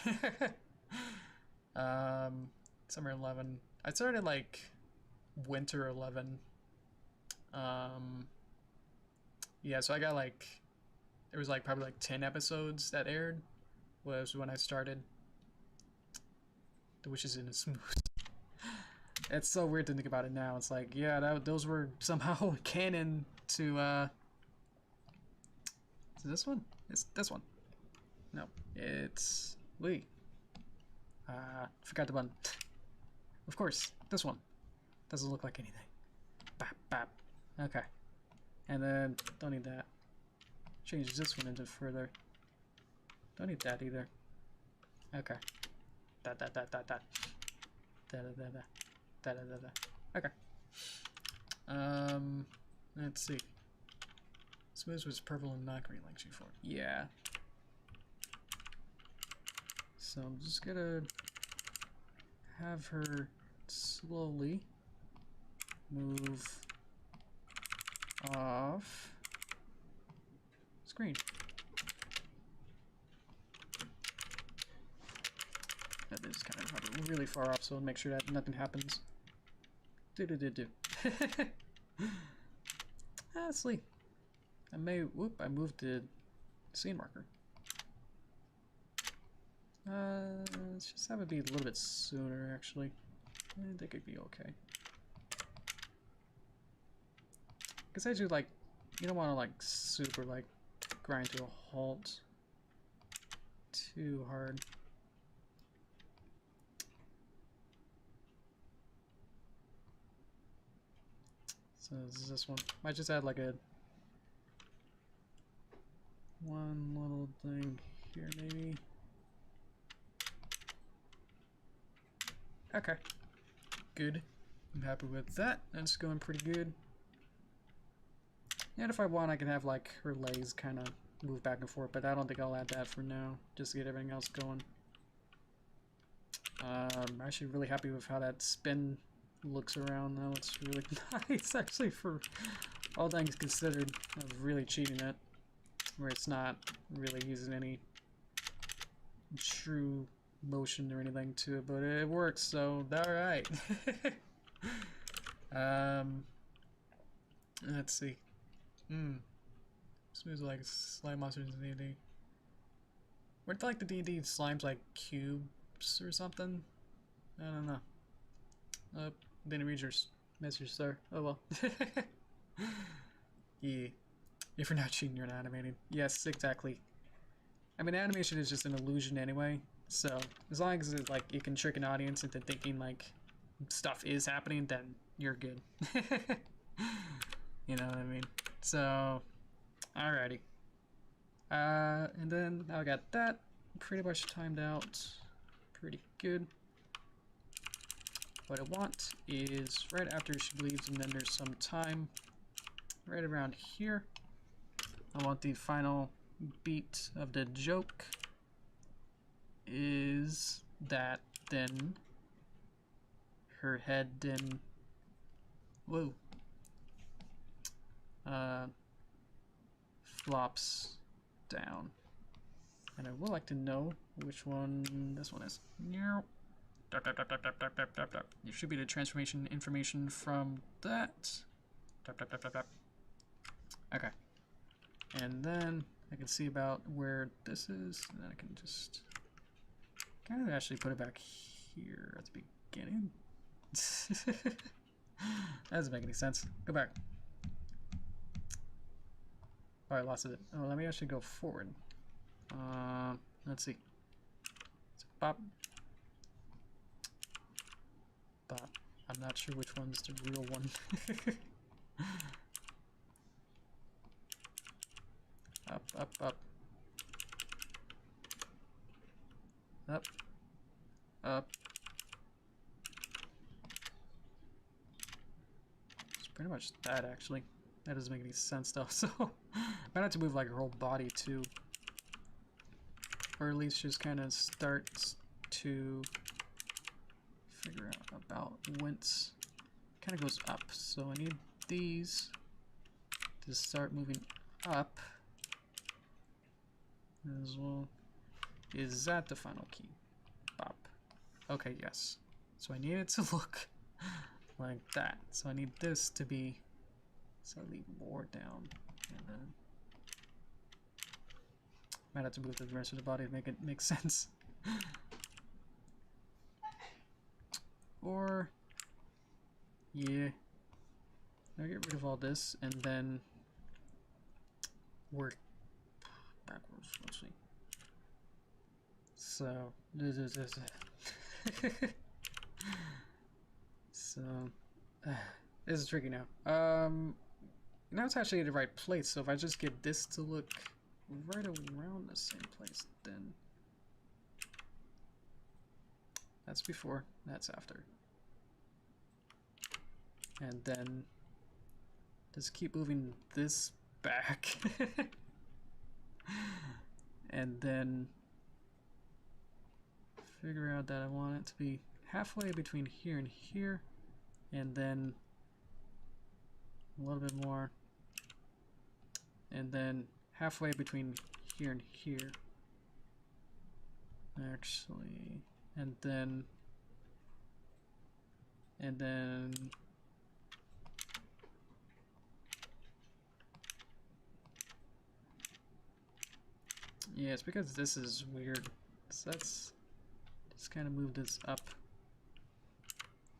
[SPEAKER 1] Summer 11. I started like winter 11. Yeah. So I got like there was like probably like 10 episodes that aired. Was when I started. The Witches in a Smooth. It's so weird to think about it now. It's like, yeah, those were somehow canon to, is this one? It's this one. No, it's... Wait. Forgot the button. Of course, this one. Doesn't look like anything. Bap, bap. Okay. And then, don't need that. Change this one into further. Don't need that either. Okay. Da da da da da. Da da da da. Da da da da. Okay. Let's see. Smooth was purple and not green like G4. Yeah. So I'm just gonna have her slowly move off screen. That is kind of really far off, so I'll make sure that nothing happens. Do. Honestly, I moved the scene marker. Let's just have it be a little bit sooner, actually. I think it'd be okay. Because I do like, you don't want to like super like grind to a halt too hard. So this is this one. Might just add like a one little thing here maybe. Okay. Good. I'm happy with that. That's going pretty good. And if I want I can have like her legs kind of move back and forth, but I don't think I'll add that for now. Just to get everything else going. I'm actually really happy with how that spin looks around now. It's really nice actually for all things considered of really cheating it. Where it's not really using any true motion or anything to it, but it works, so alright. Let's see. Smells like slime monsters in D&D. Weren't like the D&D slimes like cubes or something? I don't know. Didn't read your message, sir. Oh well. Yeah. If you're not cheating, you're not animating. Yes, exactly. I mean, animation is just an illusion anyway, so as long as it, like, you can trick an audience into thinking like stuff is happening, then you're good. You know what I mean? So, alrighty. And then now I got that pretty much timed out pretty good. What I want is right after she leaves, and then there's some time right around here. I want the final beat of the joke is that then her head then flops down, and I would like to know which one this one is. You should be the transformation information from that. Okay, and then I can see about where this is, and then I can just kind of actually put it back here at the beginning. That doesn't make any sense. Go back. Oh, I lost it. Oh, let me actually go forward. Let's see. It's bop. Bop. I'm not sure which one's the real one. Up, up, up. Up. Up. It's pretty much that, actually. That doesn't make any sense, though, so... might have to move, like, her whole body, too. Or at least just kind of start to figure out about whence it kind of goes up. So I need these to start moving up as well. Is that the final key? Bop. Okay, yes. So I need it to look like that. So I need this to be slightly more down. And then might have to move the rest of the body to make it make sense. Or, yeah. I'll get rid of all this and then work backwards. Let's see. So, so, this is tricky now. Now it's actually in the right place, so if I just get this to look right around the same place, then that's before, that's after. And then just keep moving this back. And then figure out that I want it to be halfway between here and here, and then a little bit more, and then halfway between here and here, actually, and then yeah, it's because this is weird. So let's just kind of move this up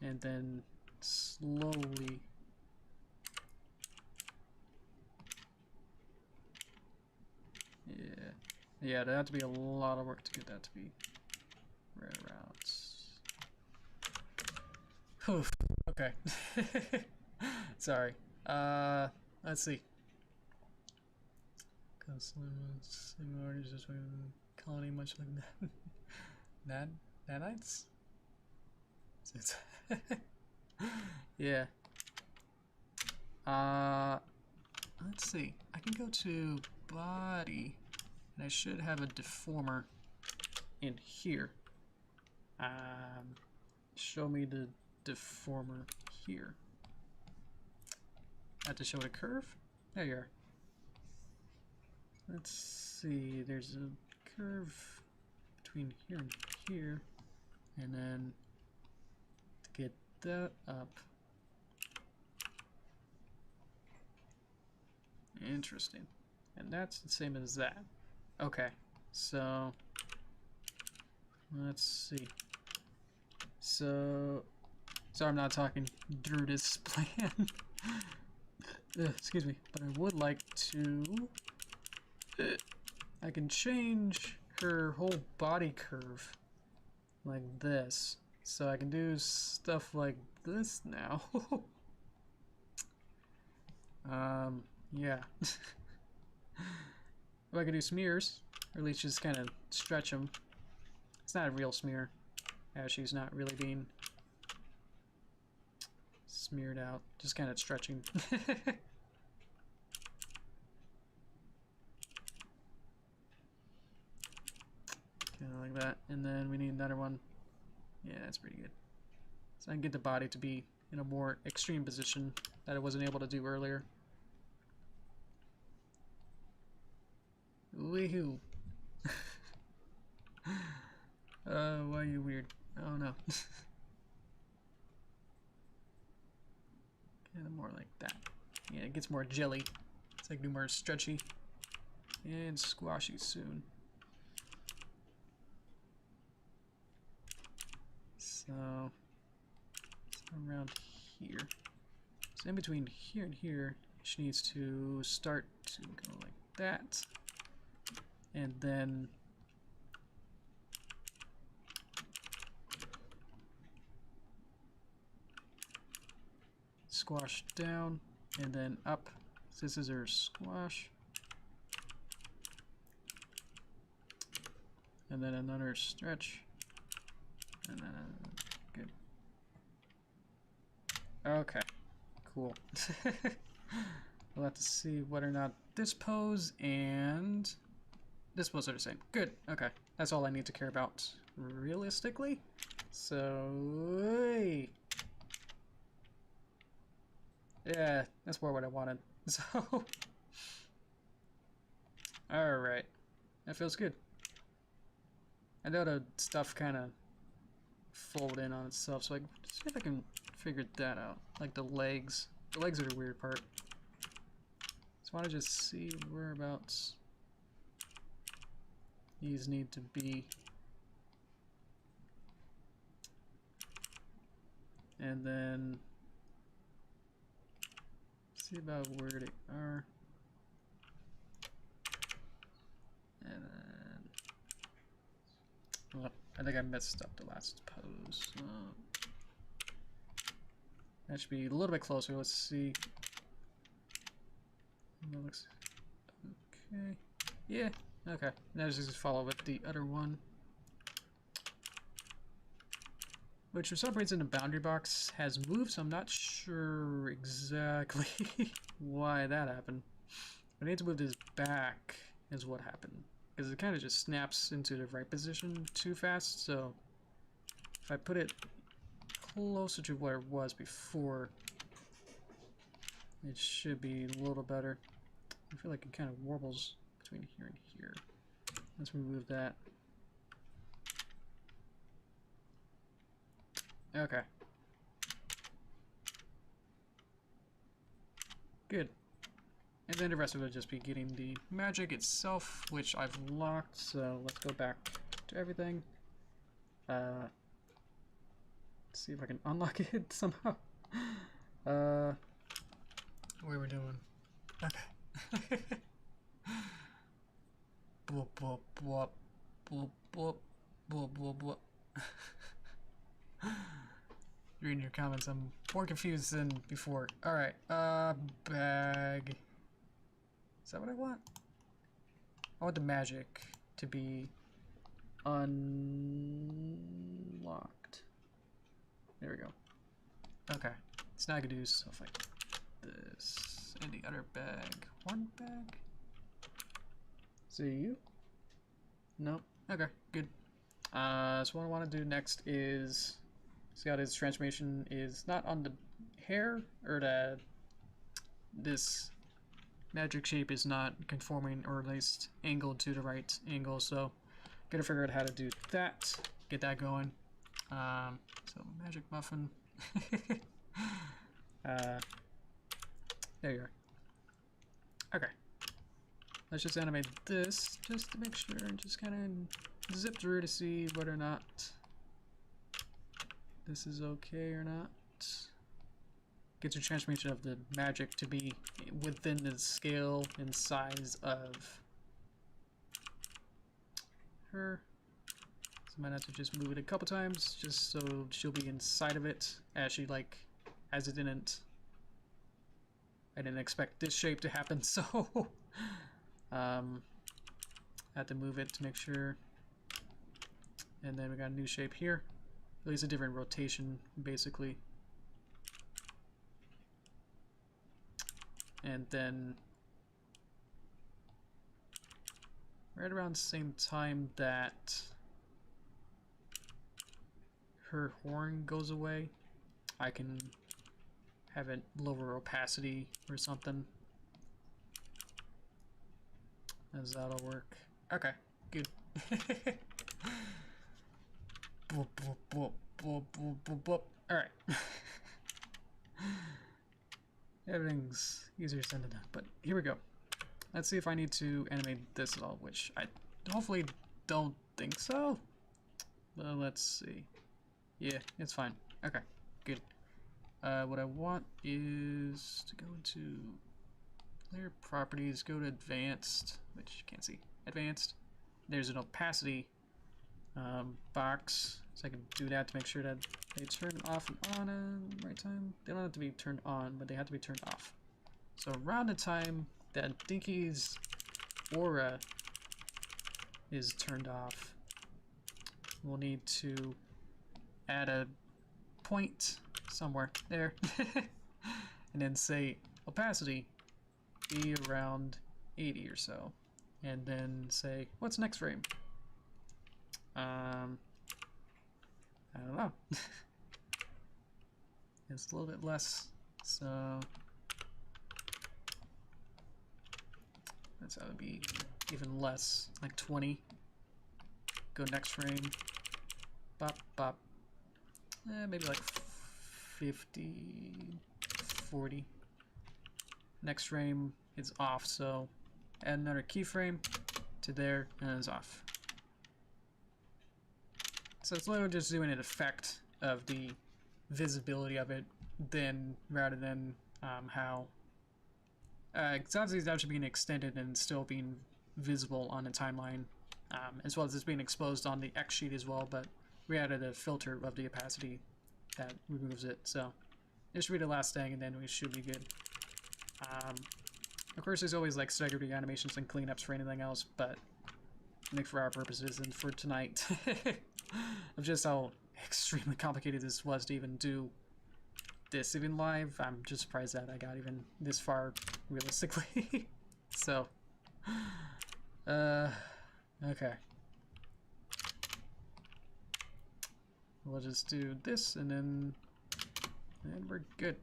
[SPEAKER 1] and then slowly yeah, there'd have to be a lot of work to get that to be right around. Oof. Okay. Sorry. Let's see. Similarities just colony much like that. Nanites? Yeah. Let's see. I can go to body, and I should have a deformer in here. Show me the deformer here. I have to show it a curve? There you are. Let's see, there's a curve between here and here, and then to get that up. Interesting. And that's the same as that. Okay, so let's see. So, sorry I'm not talking through this plan. Excuse me, but I would like to... I can change her whole body curve like this. So I can do stuff like this now. Yeah. If I could do smears, or at least just kind of stretch them. It's not a real smear. She's not really being smeared out, just kind of stretching. Kind of like that. And then we need another one. Yeah, that's pretty good. So I can get the body to be in a more extreme position that I wasn't able to do earlier. Woohoo! Why are you weird? Oh no. Kind of more like that. Yeah, it gets more jelly. It's like more stretchy and squashy soon. So around here. So in between here and here, she needs to start to go like that. And then squash down, and then up. So this is her squash. And then another stretch. And then good. Okay, cool. We'll have to see whether or not this pose and this pose are the same. Good, okay. That's all I need to care about realistically. So, yeah, that's more what I wanted. So, alright. That feels good. I know the stuff kind of fold in on itself, so let's see if I can figure that out. Like the legs. The legs are the weird part. So I want to just see whereabouts these need to be. And then see about where they are. And then, well, I think I messed up the last pose. That should be a little bit closer. Let's see. That looks okay. Yeah. Okay. Now just follow with the other one, which for some reason the boundary box has moved, so I'm not sure exactly why that happened. I need to move this back is what happened, because it kind of just snaps into the right position too fast. So if I put it closer to where it was before, it should be a little better. I feel like it kind of warbles between here and here. Let's remove that. Okay. Good. And then the rest of it will just be getting the magic itself, which I've locked, so let's go back to everything. See if I can unlock it somehow. What are we doing? Okay. Boop, boop, boop, boop, boop, boop, boop, boop. Reading your comments, I'm more confused than before. Alright, bag. Is that what I want? I want the magic to be unlocked. There we go. Okay, so now I can do stuff like this. And the other bag. One bag? See you? No? Okay, good. So what I want to do next is see how this transformation is not on the hair, or this magic shape is not conforming, or at least angled to the right angle, so Gotta figure out how to do that. Get that going. So magic muffin. There you are. Okay. Let's just animate this just to make sure and just kind of zip through to see whether or not this is okay or not. Get your transformation of the magic to be within the scale and size of her. So I might have to just move it a couple times just so she'll be inside of it as she as it didn't. I didn't expect this shape to happen, so I had to move it to make sure. And then we got a new shape here. At least a different rotation, basically. And then right around the same time that her horn goes away, I can have it lower opacity or something. As that'll work. Okay, good. Alright. Everything's easier said than done, but here we go. Let's see if I need to animate this at all, which I hopefully don't think so. But let's see. Yeah, it's fine. Okay, good. What I want is to go into layer properties, go to advanced, which you can't see. Advanced. There's an opacity box, so I can do that to make sure that they turn off and on at the right time. They don't have to be turned on, but they have to be turned off. So around the time that Dinky's aura is turned off, we'll need to add a point somewhere there and then say opacity be around 80 or so, and then say what's next frame. I don't know. It's a little bit less, so that's how it would be even less, like 20. Go next frame. Bop bop. Maybe like 50, 40. Next frame is off, so add another keyframe to there, and it's off. So it's literally just doing an effect of the visibility of it, then rather than how obviously it's actually being extended and still being visible on the timeline, as well as it's being exposed on the X sheet as well, but we added a filter of the opacity that removes it. So this should be the last thing, and then we should be good. Of course, there's always like staggered animations and cleanups for anything else, but I think for our purposes and for tonight, of just how extremely complicated this was to even do this even live, I'm just surprised that I got even this far realistically. So, okay. We'll just do this, and we're good.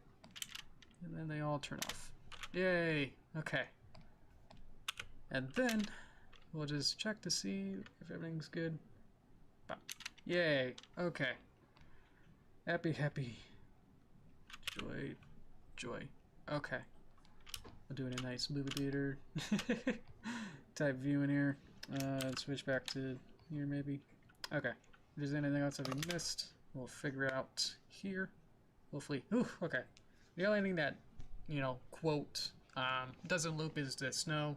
[SPEAKER 1] And then they all turn off. Yay! Okay. And then we'll just check to see if everything's good. Bop. Yay! Okay. Happy, happy. Joy, joy. Okay. We'll do it in a nice movie theater type view in here. Switch back to here maybe. Okay. If there's anything else that we missed, we'll figure it out here. Hopefully. Ooh, okay. The only thing that, you know, quote, doesn't loop is the snow,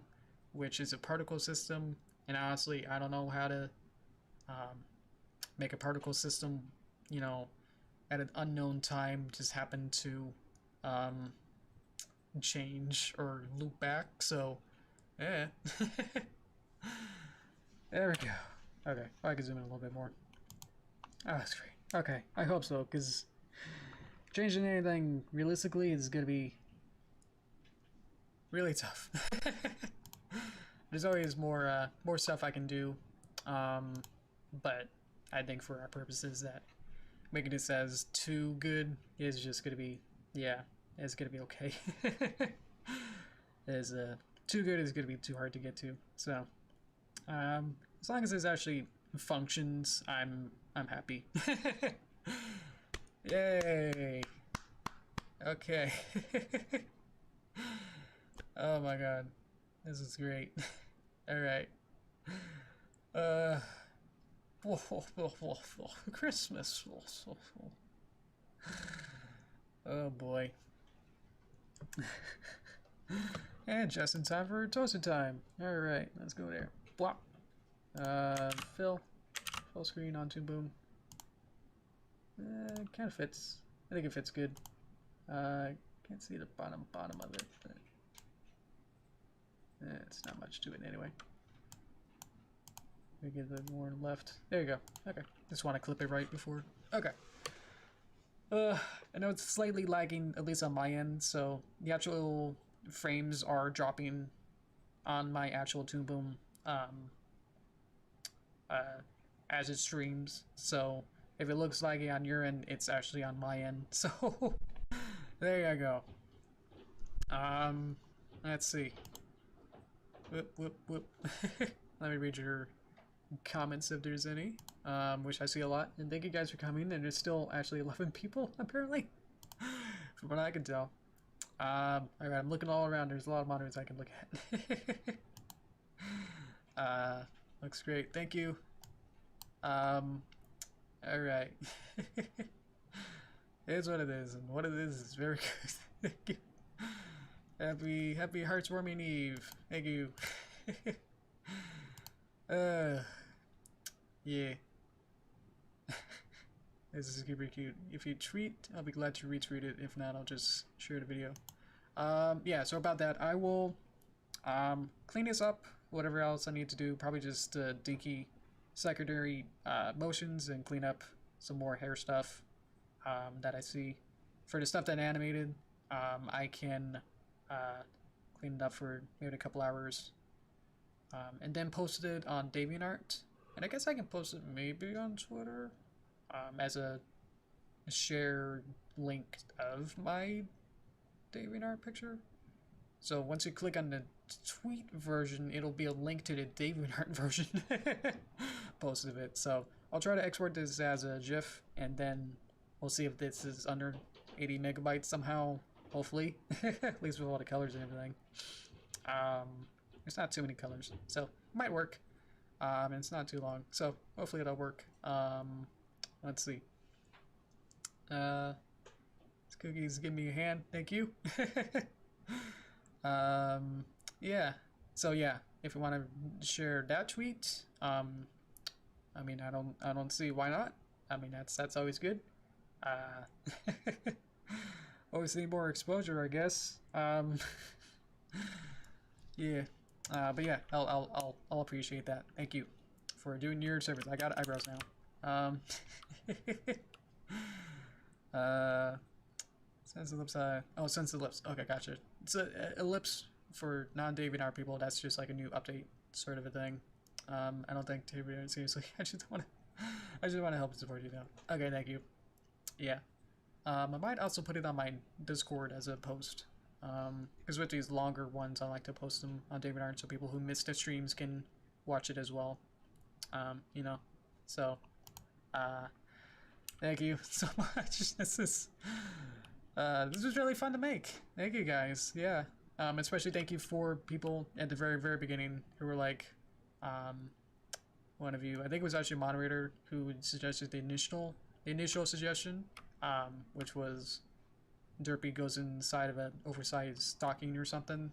[SPEAKER 1] which is a particle system. And honestly, I don't know how to make a particle system, you know, at an unknown time just happen to change or loop back. So, yeah. There we go. Okay, I can zoom in a little bit more. Oh, that's great. Okay, I hope so, because changing anything realistically is going to be really tough. There's always more stuff I can do, but I think for our purposes that making this as too good is just going to be, yeah, it's going to be okay. Too good is going to be too hard to get to, so as long as it's actually functions, I'm happy. Yay! Okay. Oh my god, this is great. All right. Christmas. Oh boy. And just in time for toasted time. All right, let's go there. Blah. Full screen on Toon Boom. Kind of fits. I think it fits good. Can't see the bottom of it, but it's not much to it anyway. We get the more left. There you go. Okay. Just want to clip it right before. Okay. I know it's slightly lagging, at least on my end, so the actual frames are dropping on my actual Toon Boom as it streams. So if it looks laggy on your end, it's actually on my end. So there you go. Let's see. Whoop. Let me read your comments if there's any, which I see a lot. And thank you guys for coming. And there's still actually 11 people apparently, from what I can tell. Alright, I'm looking all around. There's a lot of monitors I can look at. Looks great. Thank you. Alright. Here's what it is, and what it is very good. Thank you. Happy heartwarming Eve. Thank you. Yeah. This is super cute. If you tweet, I'll be glad to retweet it. If not, I'll just share the video. Yeah, so about that, I will clean this up, whatever else I need to do. Probably just dinky secondary motions and clean up some more hair stuff that I see. For the stuff that I animated, I can clean it up for maybe a couple hours. And then post it on DeviantArt. And I guess I can post it maybe on Twitter as a shared link of my DeviantArt picture. So once you click on the tweet version, it'll be a link to the DeviantArt version post of it. So I'll try to export this as a GIF, and then we'll see if this is under 80 megabytes somehow, hopefully. At least with all the colors and everything. There's not too many colors, so it might work. And it's not too long, so hopefully it'll work. Let's see. Cookies, give me a hand. Thank you. Yeah. So yeah, if you want to share that tweet, I mean, I don't see why not. I mean, that's always good. Always need more exposure, I guess. Yeah. But yeah, I'll appreciate that. Thank you for doing your service. I got eyebrows now. Sense ellipse. Oh, sense ellipse. Okay, gotcha. It's a ellipse for non-DeviantArt people. That's just like a new update sort of a thing. I don't think DeviantArt seriously. I just want to help support you now. Okay, thank you. Yeah. I might also put it on my Discord as a post. Because with these longer ones, I like to post them on DeviantArt so people who missed the streams can watch it as well. You know, so thank you so much. This was really fun to make. Thank you guys. Yeah. Especially thank you for people at the very, very beginning who were like, one of you, I think it was actually a moderator who suggested the initial suggestion, which was Derpy goes inside of an oversized stocking or something,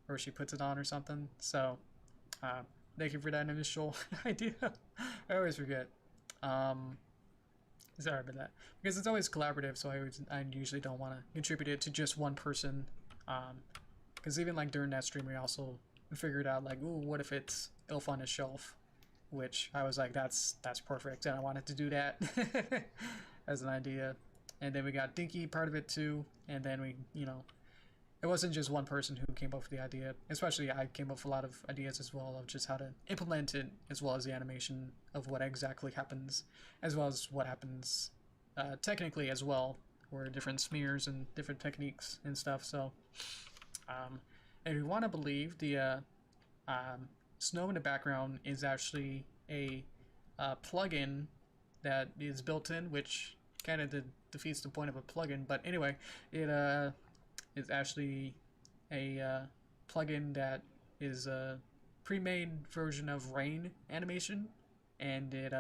[SPEAKER 1] or she puts it on or something. So, thank you for that initial idea. I always forget. Sorry about that, because it's always collaborative. So I usually don't want to contribute it to just one person. Because even like during that stream, we also figured out like, ooh, what if it's Elf on a Shelf, which I was like, that's perfect, and I wanted to do that as an idea. And then we got Dinky part of it too, and then we, you know, it wasn't just one person who came up with the idea. Especially I came up with a lot of ideas as well of just how to implement it, as well as the animation of what exactly happens, as well as what happens technically as well, or different smears and different techniques and stuff. So, if you want to believe, the snow in the background is actually a plugin that is built in, which kind of defeats the point of a plugin. But anyway, it is actually a plugin that is a pre-made version of rain animation, and it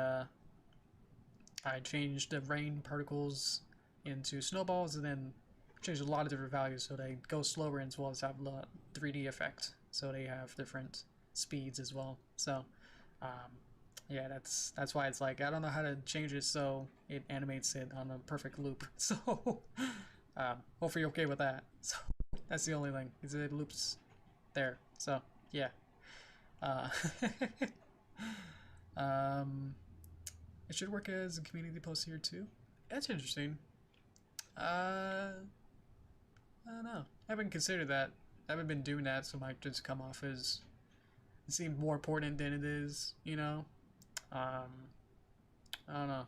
[SPEAKER 1] I changed the rain particles into snowballs, and then changed a lot of different values so they go slower as well as have a 3D effect. So they have different speeds as well. So yeah, that's why it's like I don't know how to change it so it animates it on a perfect loop. So hopefully you're okay with that. So that's the only thing, is it loops there. So yeah. It should work as a community post here too. That's interesting. I don't know. I haven't considered that. I haven't been doing that, so it might just come off as it seems more important than it is, you know? I don't know.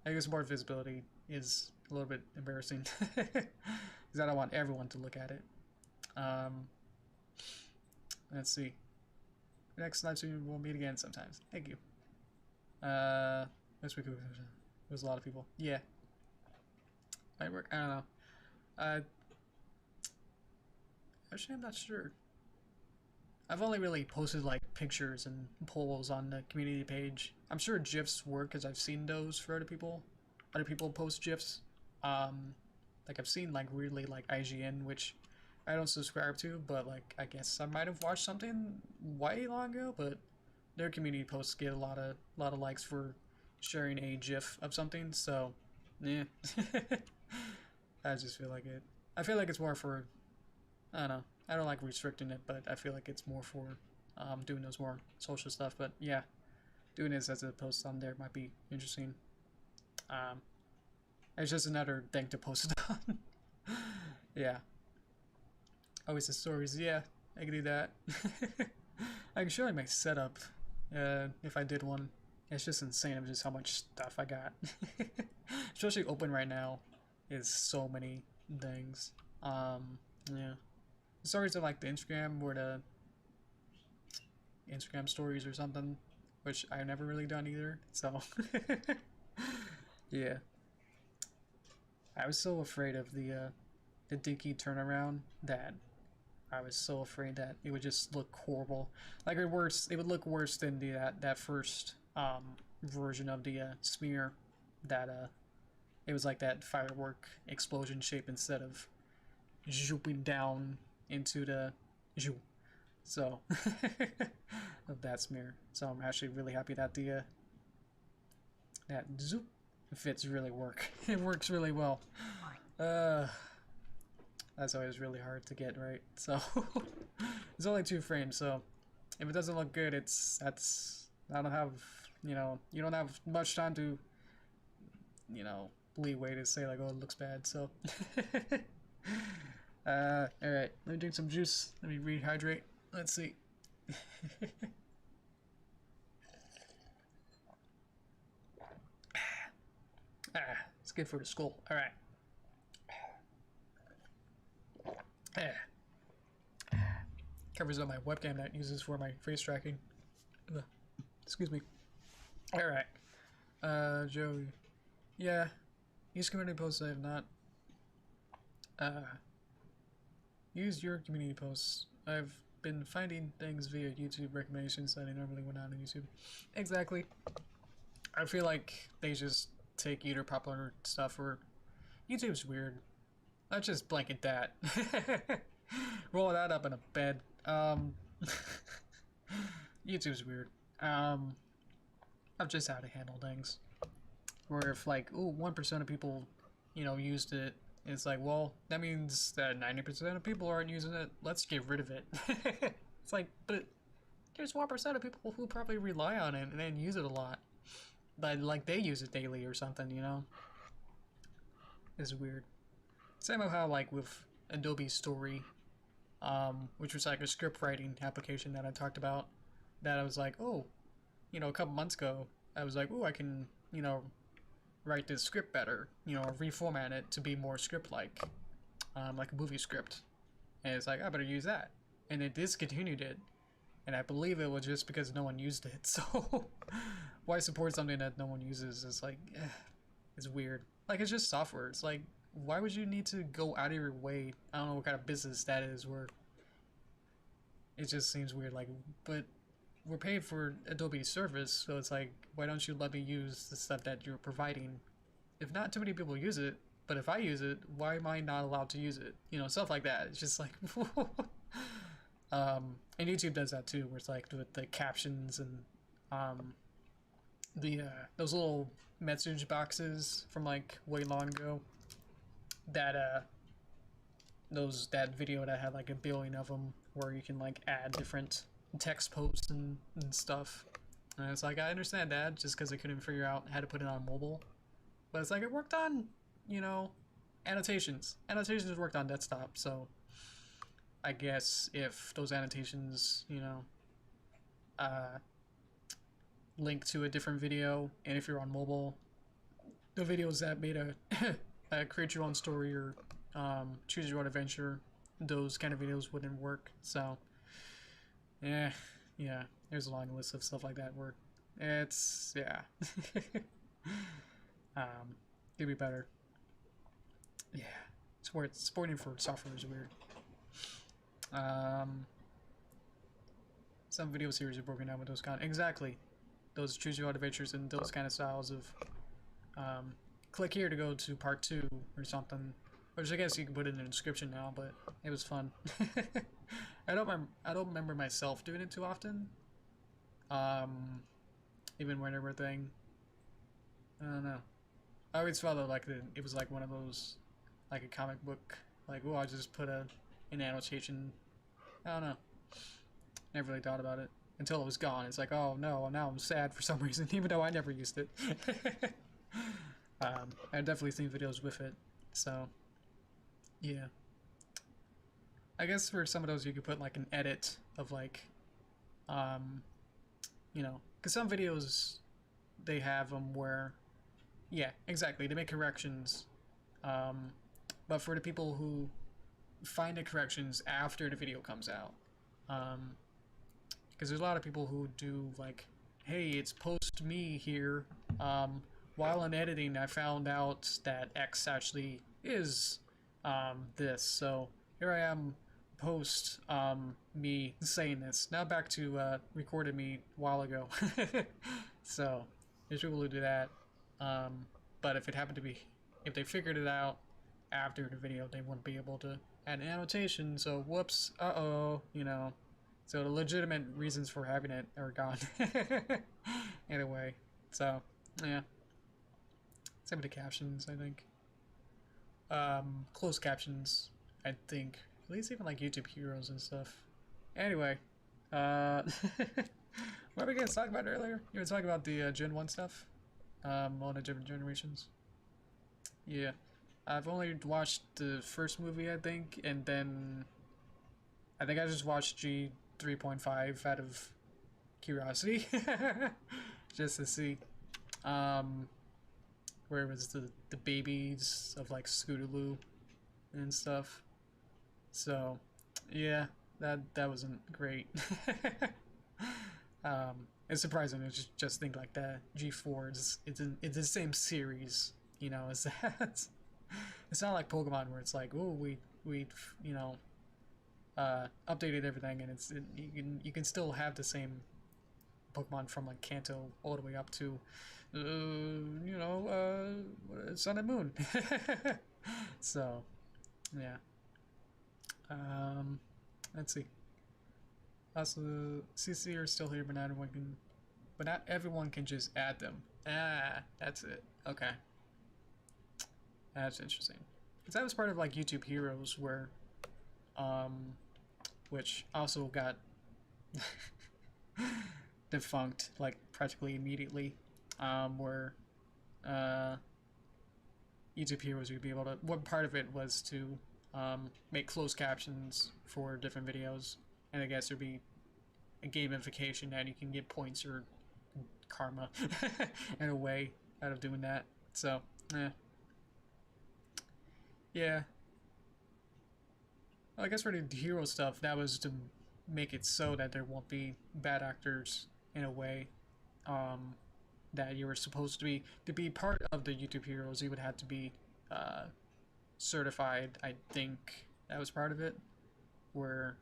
[SPEAKER 1] I guess more visibility is a little bit embarrassing. Because I don't want everyone to look at it. Let's see. Next live stream, we'll meet again sometimes. Thank you. Next week, there's a lot of people. Yeah. Might work. I don't know. Actually, I'm not sure. I've only really posted like pictures and polls on the community page. I'm sure GIFs work because I've seen those for other people. Other people post GIFs. Like I've seen like weirdly like IGN, which I don't subscribe to, but like I guess I might have watched something way long ago. But their community posts get a lot of likes for sharing a GIF of something. So, yeah. I just feel like it. I feel like it's more for. I don't know. I don't like restricting it, but I feel like it's more for doing those more social stuff. But yeah, doing this as a post on there might be interesting. It's just another thing to post it on. Yeah. Always the stories. Yeah, I can do that. I can show you my setup if I did one. It's just insane of just how much stuff I got. Especially open right now is so many things. Yeah. Stories are like the Instagram or the Instagram stories or something, which I've never really done either. So yeah, I was so afraid of the dinky turnaround that I was so afraid that it would just look horrible. Like it would look worse than the that first version of the smear that it was like that firework explosion shape instead of zooming down into the zoom. So of that smear. So I'm actually really happy that the that zoop fits really work. It works really well. That's always really hard to get right. So it's only 2 frames, so if it doesn't look good, that's I don't have, you don't have much time to, leeway to say like, oh, it looks bad. So all right, let me drink some juice. Let me rehydrate. Let's see. It's good for the skull. All right. Covers up my webcam that uses for my face tracking. Excuse me. All right. Joey. Yeah. Use community posts. I have not. Use your community posts. I've been finding things via YouTube recommendations that I normally would not on YouTube. Exactly. I feel like they just take either popular stuff or YouTube's weird. Let's just blanket that. Roll that up in a bed. YouTube's weird. I've just how to handle things. Where if like, ooh, 1% of people, used it, it's like, well, that means that 90% of people aren't using it. Let's get rid of it. It's like, but there's 1% of people who probably rely on it and then use it a lot. But like they use it daily or something, It's weird. Same of how like with Adobe Story, which was like a script writing application that I talked about, that I was like, oh, a couple months ago, I was like, oh, I can, write this script better, reformat it to be more script-like, like a movie script. And it's like, I better use that. And they discontinued it and I believe it was just because no one used it. So why support something that no one uses is like, it's weird. Like, it's just software. It's like, why would you need to go out of your way? I don't know what kind of business that is, where it just seems weird. Like, but we're paid for Adobe service, so it's like, why don't you let me use the stuff that you're providing? If not too many people use it, but if I use it, why am I not allowed to use it? You know, stuff like that. It's just like, and YouTube does that too, where it's like with the captions and the those little message boxes from like way long ago. That that video that had like a billion of them, where you can like add different text posts and stuff. And it's like, I understand that, just because I couldn't figure out how to put it on mobile. But it's like, it worked on, you know, annotations. Annotations worked on desktop, so I guess if those annotations, you know, link to a different video, and if you're on mobile, the videos that made a create your own story or choose your own adventure, those kind of videos wouldn't work. So yeah, there's a long list of stuff like that where it's, yeah. Could be better. Yeah, supporting for software is weird. Some video series are broken down with those exactly, those choose your own adventures and those kind of styles of click here to go to part 2 or something, which I guess you can put in the description now, but it was fun. I don't remember myself doing it too often, even when everything, I don't know, I always felt that like it was like one of those, like a comic book, like, oh, I just put an annotation. I don't know, never really thought about it until it was gone. It's like, oh no, now I'm sad for some reason, even though I never used it. I've definitely seen videos with it, so yeah. I guess for some of those you could put like an edit of like, you know, because some videos, they have them where, yeah, exactly, they make corrections, but for the people who find the corrections after the video comes out, because there's a lot of people who do like, hey, it's post me here, while I'm editing I found out that X actually is this, so here I am post me saying this. Now back to recorded me a while ago. So there's people who do that, but if it happened to be, if they figured it out after the video, they wouldn't be able to add an annotation, so whoops, uh-oh, you know. So the legitimate reasons for having it are gone. Anyway, so yeah, same with the captions, I think. Closed captions, I think, at least even like YouTube Heroes and stuff. Anyway, what were we going to talk about earlier? You were talking about the Gen 1 stuff, all the different generations. Yeah, I've only watched the first movie, I think, and then I think I just watched G 3.5 out of curiosity, just to see, where it was the babies of like Scootaloo and stuff. So yeah, that wasn't great. It's surprising to just think like that. G4 it's the same series, you know, as that. It's not like Pokemon where it's like, oh, we you know, updated everything, and you can still have the same Pokemon from like Kanto all the way up to you know, Sun and Moon. So yeah. Let's see. Also, CC are still here, but not everyone can just add them. Ah, that's it. Okay, that's interesting. Because that was part of like YouTube Heroes, where, which also got defunct like practically immediately. Where, YouTube Heroes would be able to. One part of it was to make closed captions for different videos, and I guess there'd be a gamification that you can get points or karma in a way out of doing that. So, yeah. Well, I guess for the hero stuff, that was make it so that there won't be bad actors in a way. That you were supposed to be part of the YouTube Heroes. You would have to be certified. I think that was part of it, where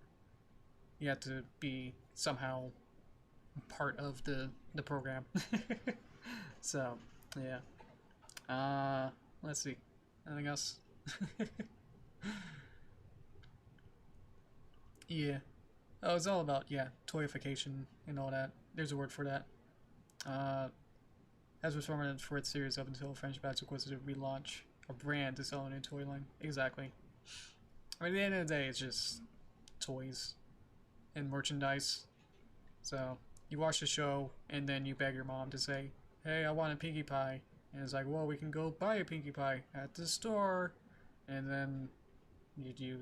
[SPEAKER 1] you had to be somehow part of the program. So yeah. Let's see. Anything else? Yeah. Oh, it's all about, yeah, toyification and all that. There's a word for that. As was formed for its series up until French Magic was to relaunch a brand to sell a new toy line. Exactly. I mean, at the end of the day, it's just toys and merchandise. So, you watch the show, and then you beg your mom to say, hey, I want a Pinkie Pie. And it's like, well, we can go buy a Pinkie Pie at the store. And then you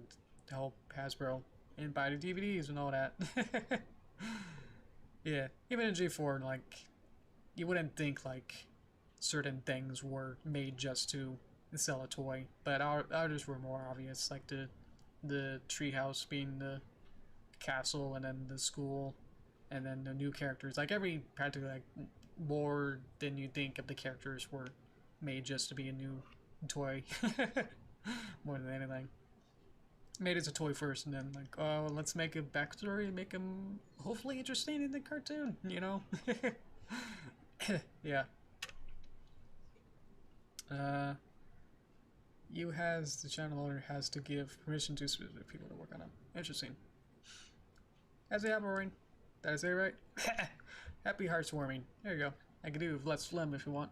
[SPEAKER 1] help Hasbro and buy the DVDs and all that. Yeah, even in G4, like, you wouldn't think, like, certain things were made just to sell a toy. But ours were more obvious, like the treehouse being the castle, and then the school, and then the new characters. Like, every practically, like, more than you think of the characters were made just to be a new toy. More than anything. Made as a toy first, and then, like, oh, let's make a backstory and make them hopefully interesting in the cartoon, you know? Yeah. You the channel owner has to give permission to specific people to work on them. Interesting. As they have roaring. Did I say it right? Happy hearts warming. There you go. I can do less phlegm if you want.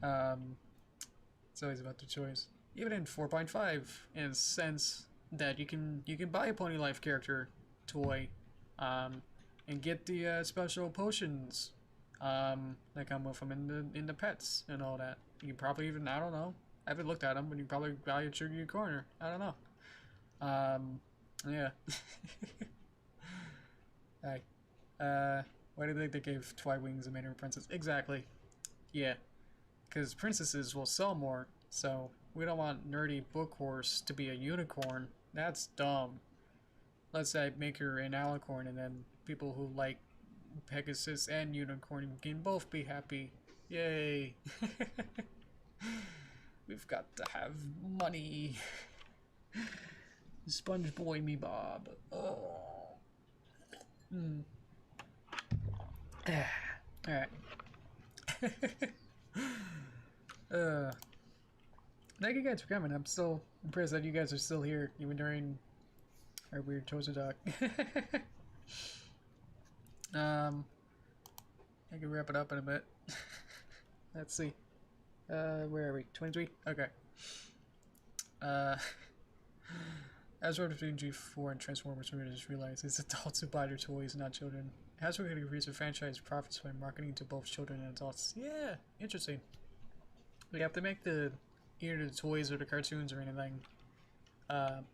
[SPEAKER 1] It's always about the choice. Even in 4.5, in a sense that you can buy a Pony Life character toy, and get the special potions that come with them in the pets and all that. You can probably even, I don't know, I haven't looked at them, but you can probably buy a Sugar Corner. I don't know. Yeah. Hi. Why do you think they gave Twi wings and made her a princess? Exactly. Yeah. Because princesses will sell more, so we don't want nerdy book horse to be a unicorn. That's dumb. Let's say make her an alicorn, and then people who like Pegasus and unicorn can both be happy. Yay. We've got to have money. Sponge boy me Bob. Oh. Alright. Thank you guys for coming. I'm still impressed that you guys are still here, even during our weird toaster talk. I can wrap it up in a bit. Let's see. Where are we? 23? Okay. Hasbro between G4 and Transformers we just realized it's adults who buy their toys, not children. Hasbro could increase the franchise profits by marketing to both children and adults. Yeah, interesting. We have to make either the toys or the cartoons or anything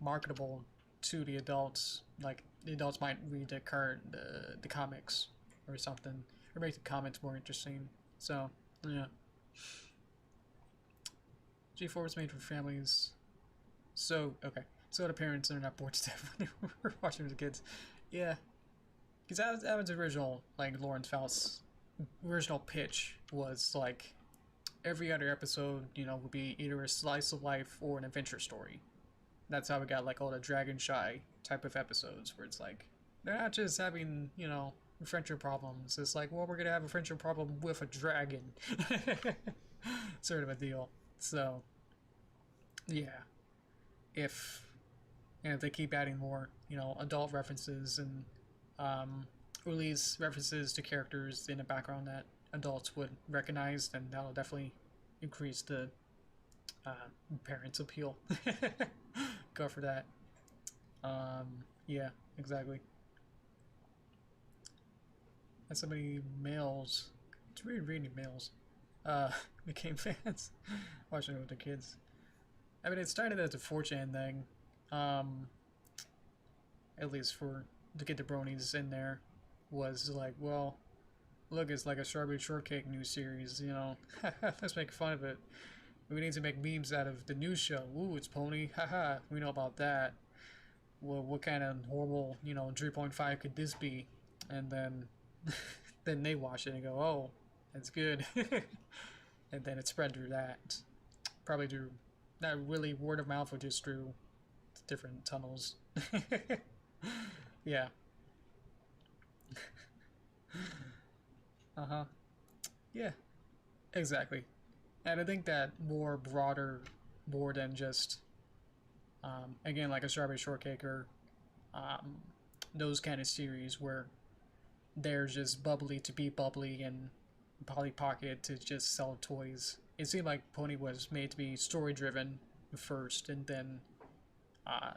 [SPEAKER 1] marketable to the adults. Like, the adults might read the comics or something, or make the comments more interesting. So, yeah. G4 was made for families. So, okay. So the parents are not bored to death when they were watching the kids. Yeah. Because that was original, like, Lawrence Faust's original pitch was, like, every other episode, you know, would be either a slice of life or an adventure story. That's how we got, like, all the Dragon Shy type of episodes, where it's like, they're not just having, you know, friendship problems. It's like, well, we're gonna have a friendship problem with a dragon. Sort of a deal. So, yeah. If they keep adding more, you know, adult references and release references to characters in the background that adults would recognize, then that'll definitely increase the parents' appeal. Go for that. Yeah, exactly. And so many males, it's weird reading males, became fans watching it with their kids. I mean, it started as a 4chan thing, at least to get the bronies in there, was like, well, look, it's like a strawberry shortcake news series, you know, let's make fun of it. We need to make memes out of the news show. Ooh, it's Pony, haha, we know about that. well, what kind of horrible, 3.5 could this be? And then, then they watch it and go, oh, that's good. And then it spread through that. Probably through, not really word of mouth, but just through different tunnels. Yeah. Uh-huh. Yeah, exactly. And I think that more than just, again, like a Strawberry Shortcake or um, those kind of series where they're just bubbly to be bubbly and Polly Pocket to just sell toys. It seemed like Pony was made to be story driven first, and then uh,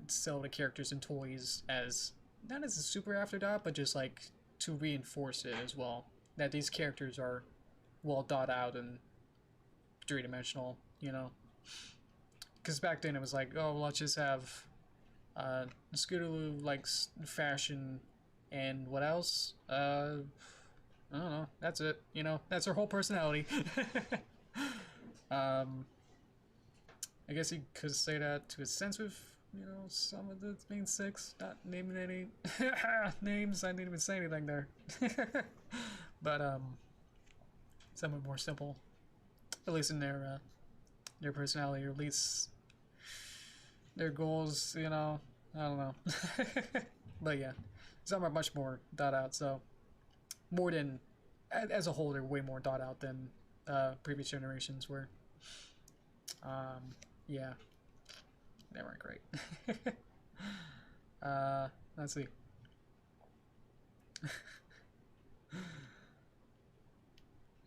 [SPEAKER 1] sell the characters and toys as not as a super afterthought, but just like to reinforce it as well. That these characters are well thought out and three dimensional, Because back then it was like, oh, let's just have Scootaloo likes fashion and what else? I don't know. That's it. That's her whole personality. um, I guess you could say that to a sense with, some of the main six. Not naming any names. I didn't even say anything there. But somewhat more simple, at least in their personality, or at least their goals. I don't know. But yeah, some are much more thought out. So more than as a whole, they're way more thought out than previous generations were. Yeah, they weren't great. Let's see.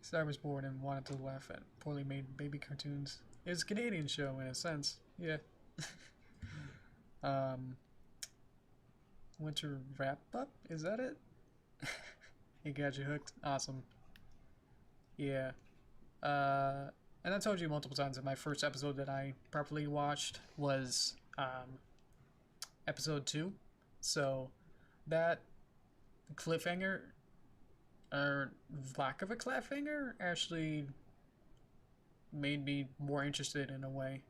[SPEAKER 1] Star was born and wanted to laugh at poorly made baby cartoons. It's a Canadian show in a sense. Yeah. Winter wrap up? Is that it? It got you hooked. Awesome. Yeah. And I told you multiple times that my first episode that I properly watched was episode 2. So that cliffhanger, or lack of a cliffhanger, actually made me more interested in a way.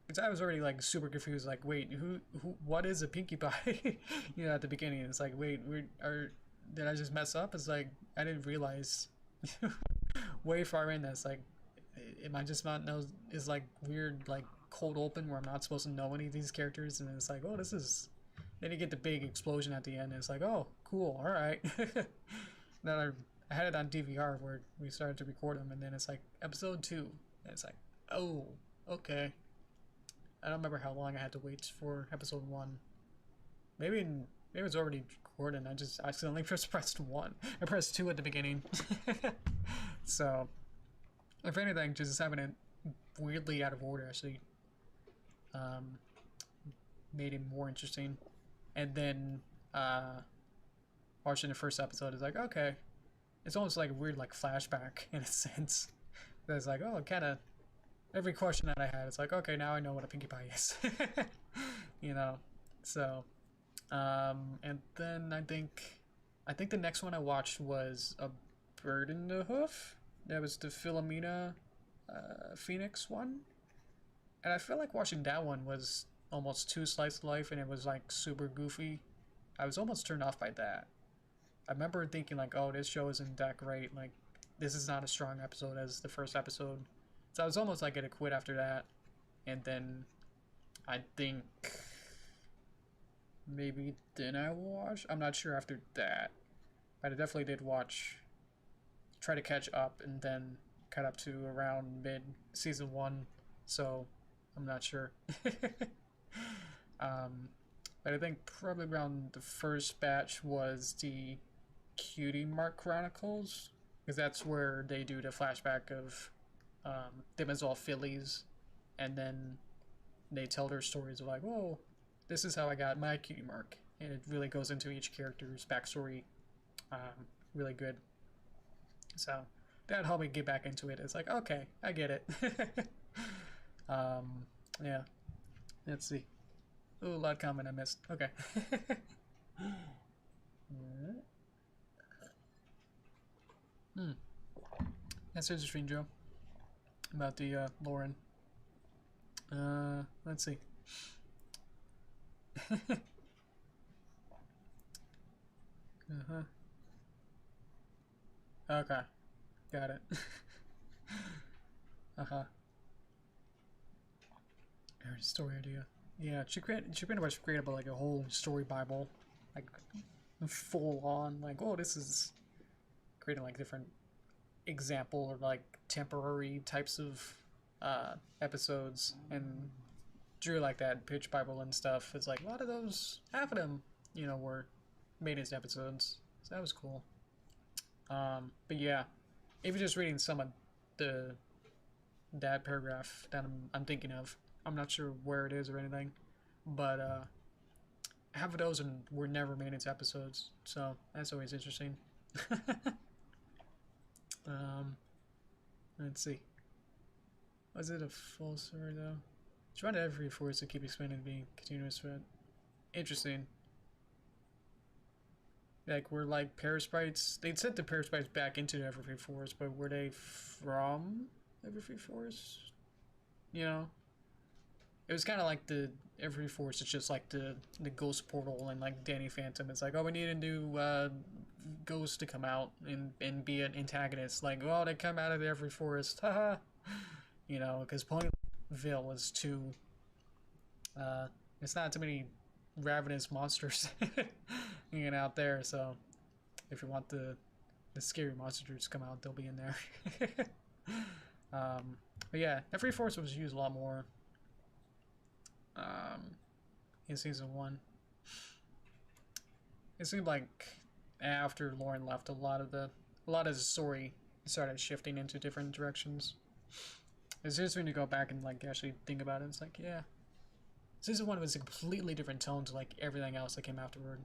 [SPEAKER 1] Because I was already like super confused, like, wait, who, what is a Pinkie Pie? At the beginning, it's like, wait, did I just mess up? It's like I didn't realize way far in this, like, am I just not know? Is like weird, like cold open where I'm not supposed to know any of these characters, and it's like, oh, this is. Then you get the big explosion at the end, and it's like, oh, cool, all right. Then I had it on DVR where we started to record them, and then it's like episode 2, and it's like, oh, okay. I don't remember how long I had to wait for episode 1. Maybe it was already recorded. I just accidentally pressed 1. I pressed 2 at the beginning. So, if anything, just having it weirdly out of order actually made it more interesting. And then watching the first episode is like, okay, it's almost like a weird like flashback in a sense. It's like, oh, kind of every question that I had, it's like, okay, now I know what a Pinkie Pie is. So and then I think the next one I watched was A Bird in the Hoof. That was the Philomena Phoenix one, and I feel like watching that one was almost too slice of life, and it was like super goofy. I was almost turned off by that. I remember thinking like, oh, this show isn't that great. Like, this is not as strong episode as the first episode. So I was almost like gonna quit after that, and then I think maybe then I watch. I'm not sure after that, but I definitely did watch. Try to catch up, and then cut up to around mid season 1. So I'm not sure. But I think probably around the first batch was the Cutie Mark Chronicles, because that's where they do the flashback of them as all fillies, and then they tell their stories of like, oh, this is how I got my Cutie Mark, and it really goes into each character's backstory really good. So that helped me get back into it. It's like, okay, I get it. Yeah. Let's see. Ooh, loud comment I missed. Okay. That's interesting, Joe. About the Lauren. Let's see. Uh-huh. Okay. Got it. Uh-huh. Story idea. Yeah, she pretty much created like a whole story bible, like full on. Like, oh, this is creating like different example or like temporary types of episodes, and drew like that pitch bible and stuff. It's like a lot of those, half of them, were made as episodes. So that was cool. But yeah, if you're just reading some of the that paragraph that I'm thinking of, I'm not sure where it is or anything, but half of those were never made into episodes, so that's always interesting. um, let's see. Was it a full story though? Try to every force to keep expanding to be continuous, but interesting. Like, were like parasprites? They'd sent the parasprites back into the Everfree Forest, but were they from Everfree Forest? You know, it was kind of like the Everfree Forest. It's just like the Ghost Portal and like Danny Phantom. It's like, oh, we need a new ghost to come out and be an antagonist. Like, oh, they come out of the Everfree Forest, haha. Because Pointville was too. It's not too many ravenous monsters hanging out there. So if you want the scary monsters to come out, they'll be in there. But yeah, Every Force was used a lot more in season 1. It seemed like after Lauren left, a lot of the story started shifting into different directions. It's just when you go back and like actually think about it, it's like, yeah, season 1 was a completely different tone to like everything else that came afterward.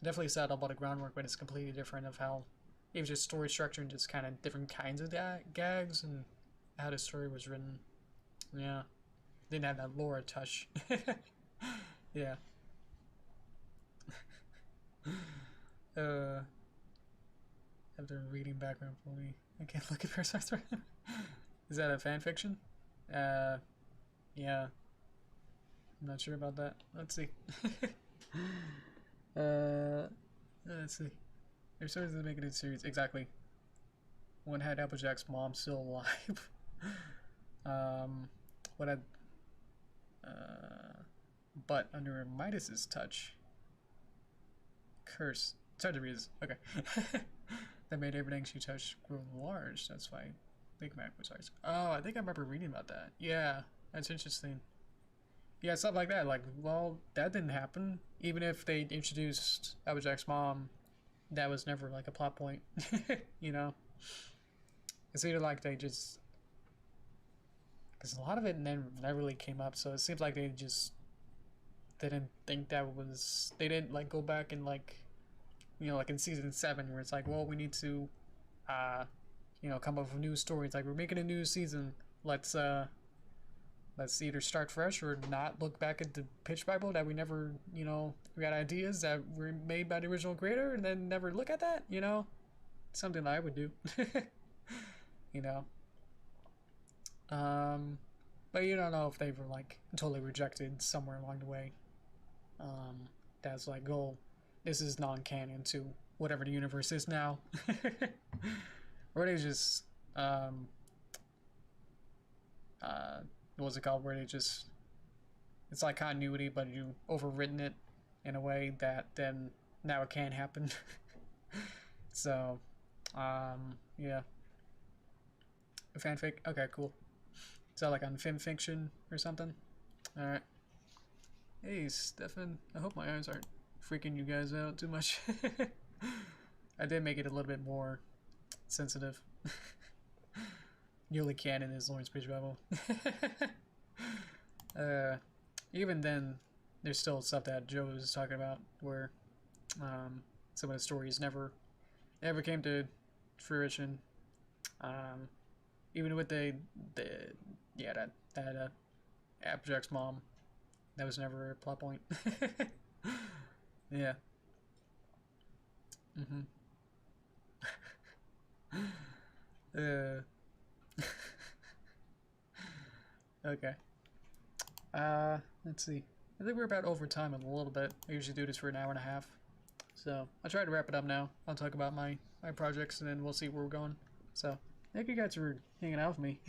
[SPEAKER 1] Definitely set up all the groundwork, but it's completely different of how it was just story structure and just kind of different kinds of gags and how the story was written. Yeah, didn't have that Laura touch. Yeah. After reading background for me, I can't look at Parasites right now. Is that a fan fiction? Yeah. I'm not sure about that. Let's see. Let's see. There's stories that make it a series. Exactly. One had Applejack's mom still alive. What had butt under Midas's touch. Curse. It's hard to read this. Okay. That made everything she touched grow large. That's why Big Mac was ours. Oh, I think I remember reading about that. Yeah, that's interesting. Yeah, stuff like that. Like, well, that didn't happen. Even if they introduced Applejack's mom, that was never like a plot point. you know? It's either like they just. Because a lot of it never really came up, so it seems like they just didn't think that was. They didn't like go back and like. Like in season 7, where it's like, well, we need to, come up with new stories. Like, we're making a new season. Let's either start fresh or not look back at the pitch Bible that we never, we got ideas that were made by the original creator and then never look at that, Something that I would do, you know. But you don't know if they were like totally rejected somewhere along the way. That's like, oh, this is non-canon to whatever the universe is now. Or they just, what's it called? Where they just, it's like continuity, but you overwritten it in a way that then now it can't happen. So, yeah. A fanfic? Okay, cool. Is that like on FimFiction or something? Alright. Hey, Stefan. I hope my eyes aren't freaking you guys out too much. I did make it a little bit more sensitive. Nearly canon is Lawrence Page Bible. Even then, there's still stuff that Joe was talking about where some of the stories never came to fruition. Even with that Applejack's mom, that was never a plot point. Yeah. Okay. Let's see. I think we're about over time a little bit. I usually do this for an hour and a half. So I'll try to wrap it up now. I'll talk about my projects and then we'll see where we're going. So thank you guys for hanging out with me.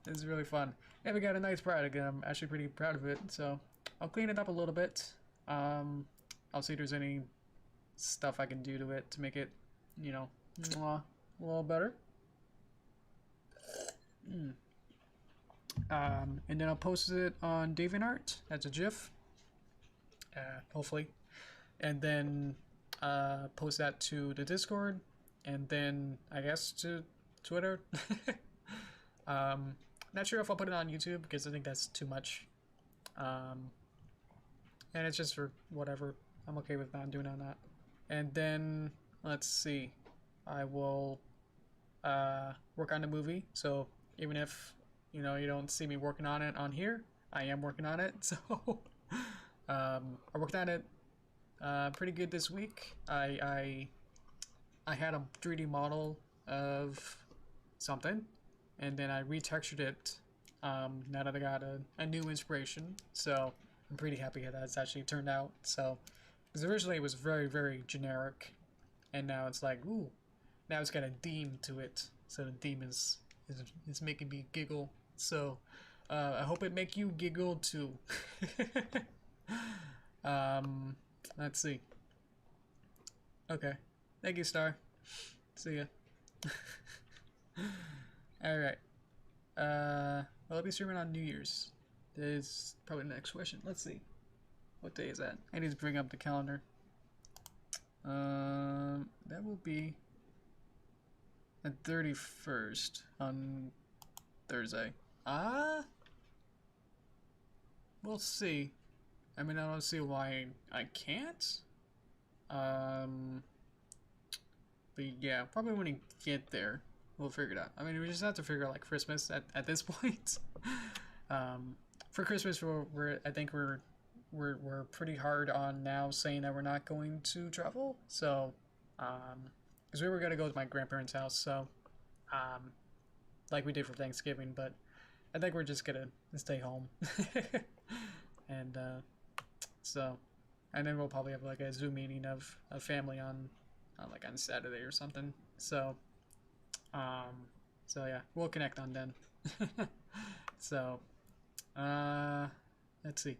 [SPEAKER 1] This is really fun. And we got a nice product and I'm actually pretty proud of it. So I'll clean it up a little bit. I'll see if there's any stuff I can do to it to make it, you know, a little better. And then I'll post it on DeviantArt as a GIF, hopefully, and then post that to the Discord, and then I guess to Twitter. Not sure if I'll put it on YouTube because I think that's too much, and it's just for whatever. I'm okay with not doing on that. And then let's see, I will work on the movie. So even if you don't see me working on it on here, I am working on it. So I worked on it pretty good this week. I had a 3D model of something, and then I retextured it now that I got a new inspiration. So I'm pretty happy how that's actually turned out. So because originally it was very, very generic, and now it's like, ooh, now it's got a deem to it. So the deem is making me giggle. So I hope it make you giggle too. Let's see. Okay, thank you, Star. See ya. All right. Well, I'll be streaming on New Year's. That is probably the next question. Let's see. What day is that? I need to bring up the calendar. That will be the 31st on Thursday. We'll see. I mean, I don't see why I can't. But yeah, probably when we get there, we'll figure it out. I mean, we just have to figure out like Christmas at this point. For Christmas, I think we're pretty hard on now saying that we're not going to travel. So, because we were gonna go to my grandparents' house, so, like we did for Thanksgiving, but I think we're just gonna stay home. And so, and then we'll probably have like a Zoom meeting of a family on Saturday or something. So, so yeah, we'll connect on then. So, let's see.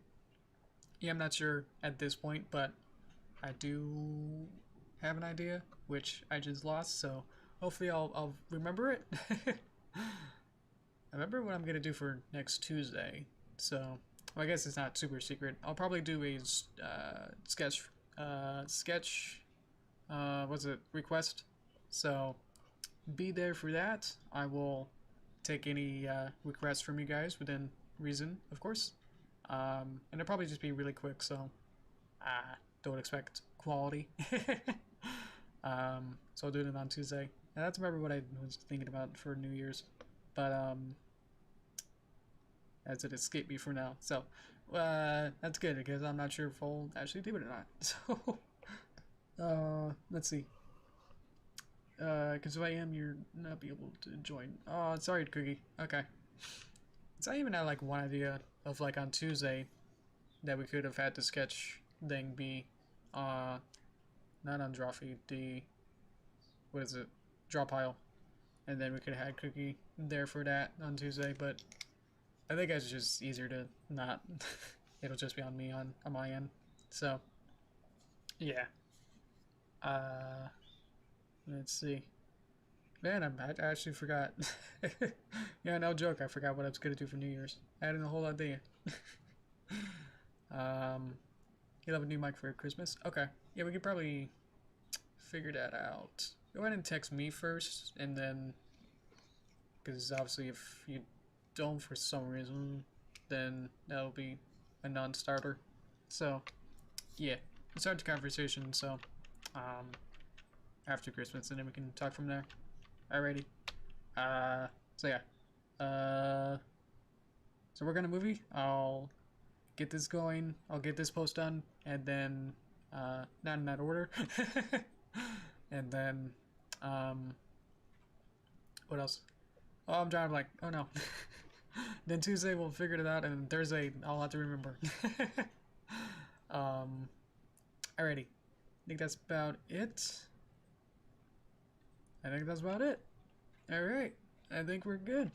[SPEAKER 1] Yeah, I'm not sure at this point, but I do have an idea, which I just lost, so hopefully I'll remember it. I remember what I'm gonna do for next Tuesday, so well, I guess it's not super secret. I'll probably do a sketch request, so be there for that. I will take any requests from you guys within reason, of course. And it'll probably just be really quick, so don't expect quality. So I'll do it on Tuesday. And that's remember what I was thinking about for New Year's, but as it escaped me for now. So that's good because I'm not sure if I'll actually do it or not. So let's see. Because if I am, you're not be able to join. Oh, sorry, Cookie. Okay. So I even had like one idea of like on Tuesday that we could have had the sketch thing be not on Drawfeed, what is it? Draw pile. And then we could have had Cookie there for that on Tuesday, but I think it's just easier to not. It'll just be on me on my end. So yeah. Let's see. Man, I actually forgot. Yeah, no joke. I forgot what I was gonna do for New Year's. I had a whole idea. You'll have a new mic for Christmas. Okay. Yeah, we could probably figure that out. Go ahead and text me first, and then, because obviously if you don't for some reason, then that'll be a non-starter. So, yeah, we'll start the conversation. So, after Christmas, and then we can talk from there. Alrighty. So yeah. So we're gonna movie. I'll get this going. I'll get this post done, and then not in that order. And then what else? Oh, I'm driving like, oh no. Then Tuesday we'll figure it out, and Thursday I'll have to remember. Alrighty. I think that's about it. Alright. I think we're good.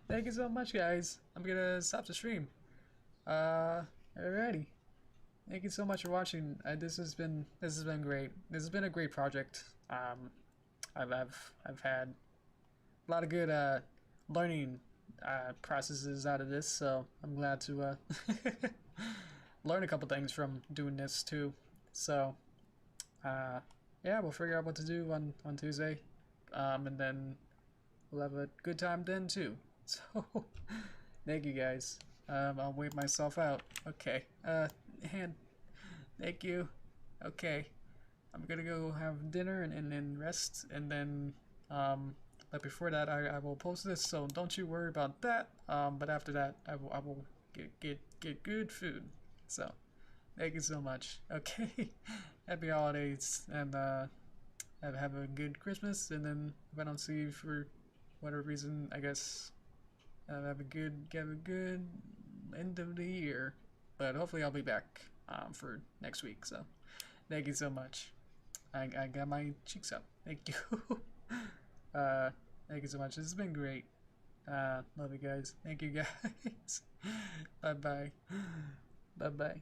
[SPEAKER 1] Thank you so much, guys. I'm gonna stop the stream. Alrighty. Thank you so much for watching. This has been great. This has been a great project. I've had a lot of good learning processes out of this, so I'm glad to learn a couple things from doing this too. So yeah, we'll figure out what to do on Tuesday, and then we'll have a good time then too. So thank you guys. I'll wait myself out. Okay. Thank you. Okay. I'm gonna go have dinner and then rest, and then but before that I will post this, so don't you worry about that. But after that I will get good food. So thank you so much. Okay. Happy holidays, and have a good Christmas, and then if I don't see you for whatever reason, I guess have a good end of the year. But hopefully I'll be back for next week. So thank you so much. I got my cheeks up. Thank you. Thank you so much. This has been great. Love you guys. Thank you guys. Bye bye. Bye bye.